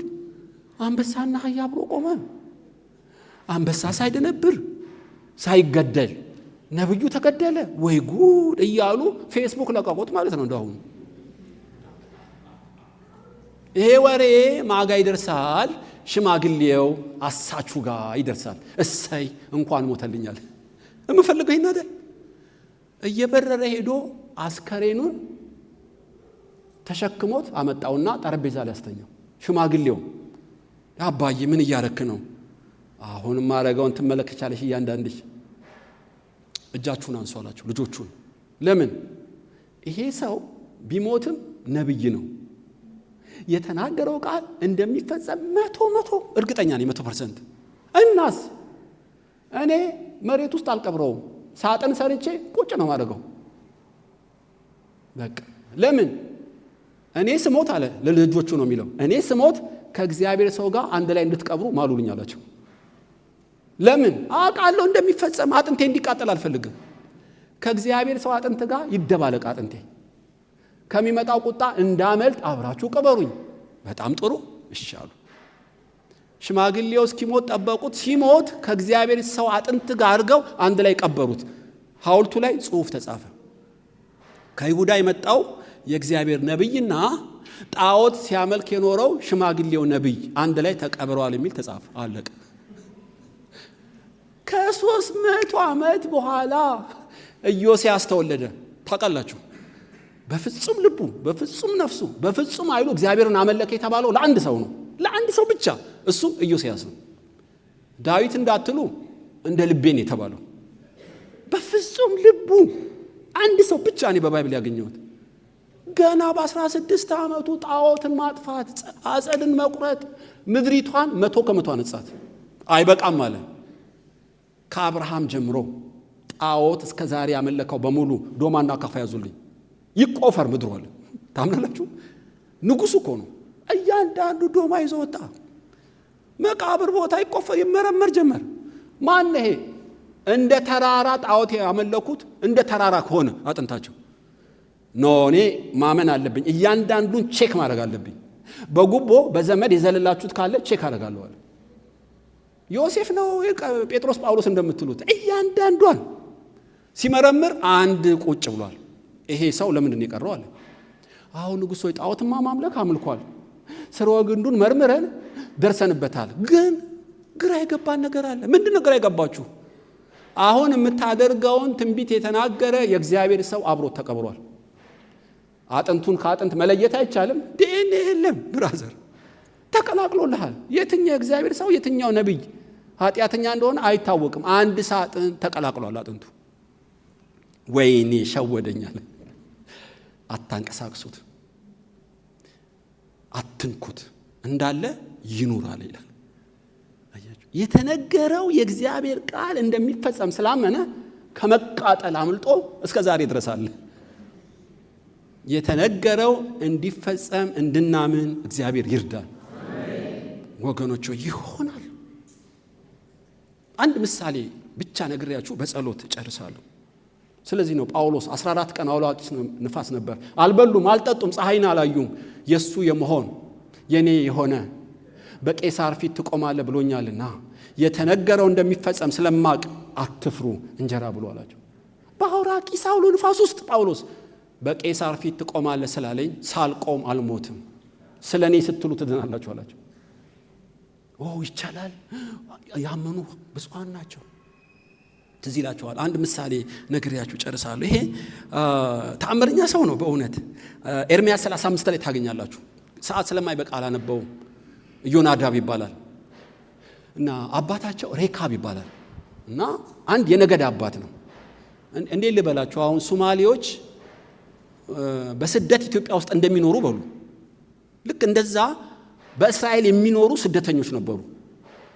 አንበሳና አህያ አብሮ ቆመ። አንበሳ ሳይደነብር ሳይገደል ነብዩ ተገደለ፣ ወይ ጉድ እያሉ ፌስቡክ ለቀቁት ማለት ነው። እንደአሁኑ ይሄ ወሬ ማጋ ይደርሳል? ሽማግሌው አሳቹ ጋር ይደርሳል። እሰይ እንኳን ሞተልኛል። የምፈልገው ይሄን አይደል? እየበረረ ሄዶ አስከሬኑን ተሸክሞት አመጣውና ጠረጴዛ ላይ አስተኛው። ሽማግሌው አባዬ ምን እያረክ ነው? አሁን ማረጋውን ትመለከቻለሽ እያንዳንድሽ። እጃችሁን አንሱ አላቸው ልጆቹን። ለምን? ይሄ ሰው ቢሞትም ነብይ ነው። የተናገረው ቃል እንደሚፈጸም 100% እርግጠኛ ነኝ። 100%። እናስ እኔ መሬት ውስጥ አልቀብረውም፣ ሳጥን ሰርቼ ቁጭ ነው ማድረገው። በቃ ለምን? እኔ ስሞት አለ ለልጆቹ ነው የሚለው፣ እኔ ስሞት ከእግዚአብሔር ሰው ጋር አንድ ላይ እንድትቀብሩ ማሉልኝ አላቸው። ለምን? አውቃለሁ እንደሚፈጸም። አጥንቴ እንዲቃጠል አልፈልግም። ከእግዚአብሔር ሰው አጥንት ጋር ይደባለቅ አጥንቴ። ከሚመጣው ቁጣ እንዳመልጥ አብራችሁ ቀበሩኝ። በጣም ጥሩ እሺ አሉ። ሽማግሌው እስኪሞት ጠበቁት። ሲሞት ከእግዚአብሔር ሰው አጥንት ጋር አድርገው አንድ ላይ ቀበሩት። ሐውልቱ ላይ ጽሑፍ ተጻፈ። ከይሁዳ የመጣው የእግዚአብሔር ነብይና ጣዖት ሲያመልክ የኖረው ሽማግሌው ነብይ አንድ ላይ ተቀብረዋል የሚል ተጻፈ። አለቀ። ከ300 ዓመት በኋላ ኢዮስያስ ተወለደ። ታውቃላችሁ በፍጹም ልቡ፣ በፍጹም ነፍሱ፣ በፍጹም ኃይሉ እግዚአብሔርን አመለከ የተባለው ለአንድ ሰው ነው። ለአንድ ሰው ብቻ፣ እሱም ኢዮስያስ ነው። ዳዊት እንዳትሉ እንደ ልቤን የተባለው በፍጹም ልቡ አንድ ሰው ብቻ ነው በባይብል ያገኘሁት። ገና በ16 ዓመቱ ጣዖትን ማጥፋት፣ አጸድን መቁረጥ፣ ምድሪቷን 100% አነጻት። አይበቃም አለ። ከአብርሃም ጀምሮ ጣዖት እስከ ዛሬ ያመለከው በሙሉ ዶማና ካፋ ያዙልኝ፣ ይቆፈር ምድሩ አለ። ታምናላችሁ? ንጉሱ እኮ ነው። እያንዳንዱ ዶማ ይዞ ወጣ። መቃብር ቦታ ይቆፈር፣ ይመረመር ጀመር። ማን ይሄ? እንደ ተራራ ጣዖት ያመለኩት እንደ ተራራ ከሆነ አጥንታቸው ኖ፣ እኔ ማመን አለብኝ። እያንዳንዱን ቼክ ማድረግ አለብኝ። በጉቦ በዘመድ የዘለላችሁት ካለ ቼክ አደርጋለሁ አለ። ዮሴፍ ነው ጴጥሮስ ጳውሎስ እንደምትሉት እያንዳንዷን ሲመረምር አንድ ቁጭ ብሏል። ይሄ ሰው ለምንድን የቀረው አለ። አሁን ንጉሥ ሆይ ጣዖትማ ማምለክ አምልኳል፣ ስርወ ግንዱን መርምረን ደርሰንበታል። ግን ግራ የገባን ነገር አለ። ምንድን ነው ግራ የገባችሁ? አሁን የምታደርገውን ትንቢት የተናገረ የእግዚአብሔር ሰው አብሮት ተቀብሯል። አጥንቱን ከአጥንት መለየት አይቻልም። ዲኤንኤ የለም ብራዘር፣ ተቀላቅሎልሃል። የትኛው እግዚአብሔር ሰው የትኛው ነብይ ኃጢአተኛ እንደሆነ አይታወቅም። አንድ ሳጥን ተቀላቅሏል አጥንቱ። ወይኔ ሸወደኛል። አታንቀሳቅሱት፣ አትንኩት፣ እንዳለ ይኑራል ይላል። የተነገረው የእግዚአብሔር ቃል እንደሚፈጸም ስላመነ ከመቃጠል አምልጦ እስከ ዛሬ ድረስ አለ። የተነገረው እንዲፈጸም እንድናምን እግዚአብሔር ይርዳል። ወገኖች ይሆናል። አንድ ምሳሌ ብቻ ነግሬያችሁ በጸሎት ጨርሳለሁ። ስለዚህ ነው ጳውሎስ 14 ቀን አውሎ ንፋስ ነበር፣ አልበሉም አልጠጡም፣ ፀሐይን አላዩም። የሱ የመሆን የኔ የሆነ በቄሳር ፊት ትቆማለህ ብሎኛልና የተነገረው እንደሚፈጸም ስለማቅ አትፍሩ እንጀራ ብሎ አላቸው። በአውራቂስ አውሎ ንፋስ ውስጥ ጳውሎስ በቄሳር ፊት ትቆማለህ ስላለኝ ሳልቆም አልሞትም፣ ስለኔ ስትሉ ትድናላችሁ አላቸው። ይቻላል። ያመኑ ብፁዓን ናቸው። ትዝ ይላችኋል። አንድ ምሳሌ ነግሬያችሁ ጨርሳለሁ። ይሄ ተአምረኛ ሰው ነው በእውነት። ኤርምያስ 35 ላይ ታገኛላችሁ። ሰዓት ስለማይበቃ አላነበውም። ኢዮናዳብ ይባላል እና አባታቸው ሬካብ ይባላል እና አንድ የነገድ አባት ነው። እንዴት ልበላችሁ፣ አሁን ሶማሌዎች በስደት ኢትዮጵያ ውስጥ እንደሚኖሩ በሉ፣ ልክ እንደዛ በእስራኤል የሚኖሩ ስደተኞች ነበሩ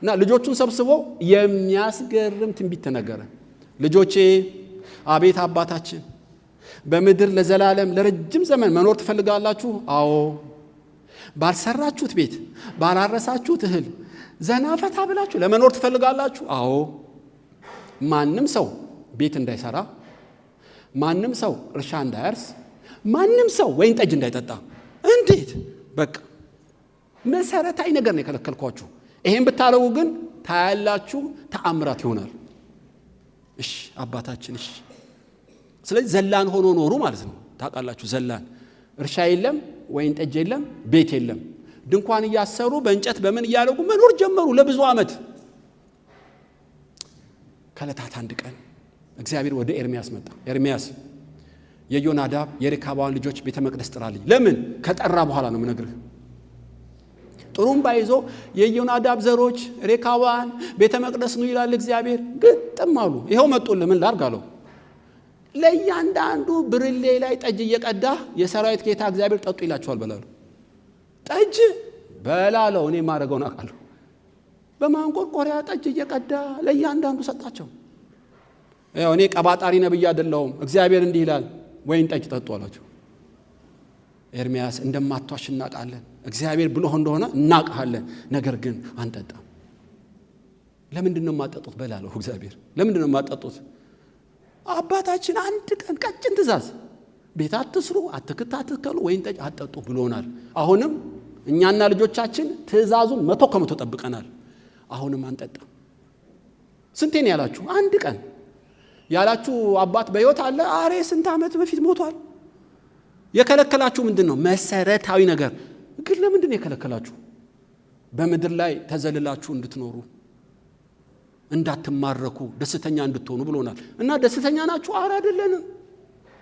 እና ልጆቹን ሰብስቦ የሚያስገርም ትንቢት ተነገረ። ልጆቼ፣ አቤት አባታችን፣ በምድር ለዘላለም ለረጅም ዘመን መኖር ትፈልጋላችሁ? አዎ። ባልሰራችሁት ቤት፣ ባላረሳችሁት እህል ዘና ፈታ ብላችሁ ለመኖር ትፈልጋላችሁ? አዎ። ማንም ሰው ቤት እንዳይሰራ፣ ማንም ሰው እርሻ እንዳያርስ፣ ማንም ሰው ወይን ጠጅ እንዳይጠጣ። እንዴት? በቃ መሰረታዊ ነገር ነው የከለከልኳችሁ። ይሄን ብታረጉ ግን ታያላችሁ፣ ተአምራት ይሆናል። እሺ አባታችን፣ እሺ። ስለዚህ ዘላን ሆኖ ኖሩ ማለት ነው። ታውቃላችሁ፣ ዘላን እርሻ የለም፣ ወይን ጠጅ የለም፣ ቤት የለም። ድንኳን እያሰሩ በእንጨት በምን እያደረጉ መኖር ጀመሩ ለብዙ ዓመት። ከዕለታት አንድ ቀን እግዚአብሔር ወደ ኤርምያስ መጣ። ኤርምያስ የዮናዳብ የሬካባን ልጆች ቤተ መቅደስ ጥራልኝ። ለምን? ከጠራ በኋላ ነው የምነግርህ። ጥሩምባ ይዞ የዮናዳብ ዘሮች ሬካባን ቤተ መቅደስ ነው ይላል እግዚአብሔር። ግጥም አሉ። ይኸው መጡልህ፣ ምን ላድርግ አለው። ለእያንዳንዱ ብርሌ ላይ ጠጅ እየቀዳ የሰራዊት ጌታ እግዚአብሔር ጠጡ ይላቸዋል በላሉ። ጠጅ በላለው፣ እኔ ማድረገውን አውቃለሁ። በማንቆርቆሪያ ጠጅ እየቀዳ ለእያንዳንዱ ሰጣቸው። እኔ ቀባጣሪ ነብይ አይደለሁም፣ እግዚአብሔር እንዲህ ይላል፣ ወይን ጠጅ ጠጡ አላቸው። ኤርምያስ እንደማትዋሽ እናውቃለን፣ እግዚአብሔር ብሎህ እንደሆነ እናውቃለን፣ ነገር ግን አንጠጣም። ለምንድን ነው የማጠጡት በላለው እግዚአብሔር። ለምንድን ነው የማጠጡት? አባታችን አንድ ቀን ቀጭን ትእዛዝ፣ ቤት አትስሩ፣ አትክልት አትከሉ፣ ወይን ጠጅ አትጠጡ ብሎናል። አሁንም እኛና ልጆቻችን ትእዛዙን 100% ጠብቀናል። አሁንም አንጠጣም። ስንቴ ነው ያላችሁ? አንድ ቀን ያላችሁ አባት በሕይወት አለ? አሬ ስንት ዓመት በፊት ሞቷል። የከለከላችሁ ምንድን ነው? መሰረታዊ ነገር። ግን ለምንድን ነው የከለከላችሁ? በምድር ላይ ተዘልላችሁ እንድትኖሩ፣ እንዳትማረኩ፣ ደስተኛ እንድትሆኑ ብሎናል። እና ደስተኛ ናችሁ? አረ አይደለንም፣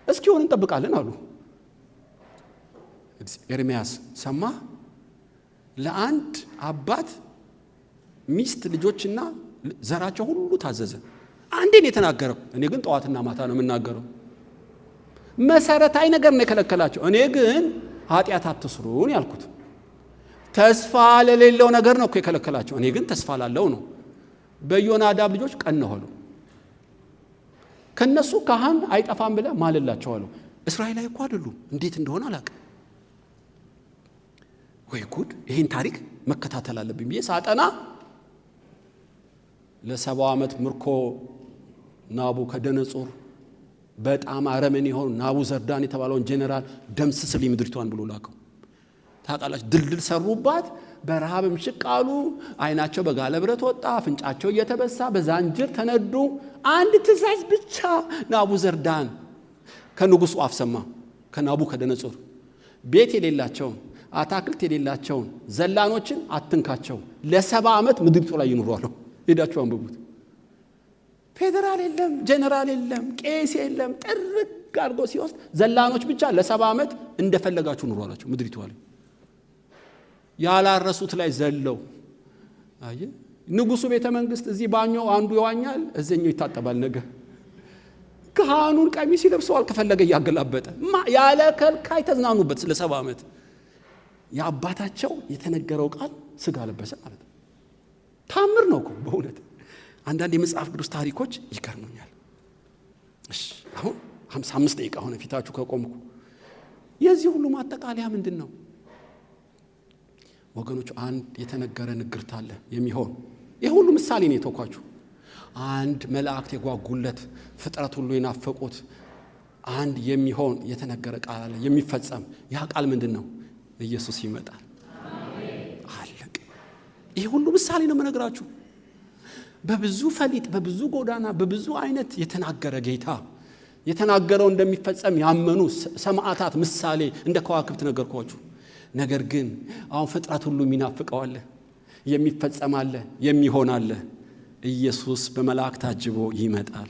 እስኪ ሆን እንጠብቃለን አሉ። ኤርምያስ ሰማ። ለአንድ አባት ሚስት ልጆችና ዘራቸው ሁሉ ታዘዘ። አንዴን የተናገረው። እኔ ግን ጠዋትና ማታ ነው የምናገረው። መሰረታዊ ነገር ነው የከለከላቸው። እኔ ግን ኃጢአት አትስሩን ያልኩት። ተስፋ ለሌለው ነገር ነው እኮ የከለከላቸው። እኔ ግን ተስፋ ላለው ነው። በዮናዳብ ልጆች ቀነሆሉ። ከነሱ ካህን አይጠፋም ብለ ማልላቸው አሉ። እስራኤላዊ እኮ አይደሉም። እንዴት እንደሆነ አላውቅም። ወይ ጉድ! ይሄን ታሪክ መከታተል አለብኝ ብዬ ሳጠና ለ70 ዓመት ምርኮ ናቡከደነጾር በጣም አረመኔ የሆነ ናቡዘርዳን የተባለውን ጄኔራል ደምስስልኝ ምድሪቷን ብሎ ላከው። ታውቃላችሁ፣ ድልድል ሰሩባት፣ በረሃብም ሽቃሉ፣ አይናቸው በጋለ ብረት ወጣ፣ አፍንጫቸው እየተበሳ በዛንጅር ተነዱ። አንድ ትእዛዝ ብቻ ናቡዘርዳን ከንጉሱ አፍሰማ። ከናቡከደነጾር ቤት የሌላቸውን አታክልት የሌላቸውን ዘላኖችን አትንካቸው፣ ለ70 ዓመት ምድሪቱ ላይ ይኑራሉ። ሄዳችሁ አንብቡት። ፌደራል የለም፣ ጄኔራል የለም፣ ቄስ የለም። ጥርቅ አድርጎ ሲወስድ ዘላኖች ብቻ ለ70 ዓመት እንደፈለጋችሁ ኑሩ አላቸው ምድሪቱ ላይ። ያላረሱት ላይ ዘለው አየ። ንጉሱ ቤተ መንግስት እዚህ ባኞ አንዱ ይዋኛል፣ እዚህኛው ይታጠባል። ነገ ካህኑን ቀሚስ ይለብሰዋል ከፈለገ ያገላበጠ ያለ ከልካይ ተዝናኑበት ስለ 70 ዓመት የአባታቸው የተነገረው ቃል ስጋ ለበሰ ማለት ነው። ታምር ነው እኮ በእውነት አንዳንድ የመጽሐፍ ቅዱስ ታሪኮች ይገርሙኛል። እሺ አሁን 55 ደቂቃ ሆነ ፊታችሁ ከቆምኩ። የዚህ ሁሉ ማጠቃለያ ምንድነው ወገኖች? አንድ የተነገረ ንግርት አለ የሚሆን ይሄ ሁሉ ምሳሌ ነው የተኳችሁ። አንድ መላእክት የጓጉለት ፍጥረት ሁሉ የናፈቁት አንድ የሚሆን የተነገረ ቃል አለ የሚፈጸም። ያ ቃል ምንድነው? ኢየሱስ ይመጣል። አሜን። አለቀ። ይሄ ሁሉ ምሳሌ ነው መነግራችሁ። በብዙ ፈሊጥ በብዙ ጎዳና በብዙ አይነት የተናገረ ጌታ የተናገረው እንደሚፈጸም ያመኑ ሰማዕታት ምሳሌ እንደ ከዋክብት ነገርኳችሁ። ነገር ግን አሁን ፍጥረት ሁሉ የሚናፍቀው አለ፣ የሚፈጸም አለ፣ የሚሆን አለ። ኢየሱስ በመላእክት ታጅቦ ይመጣል።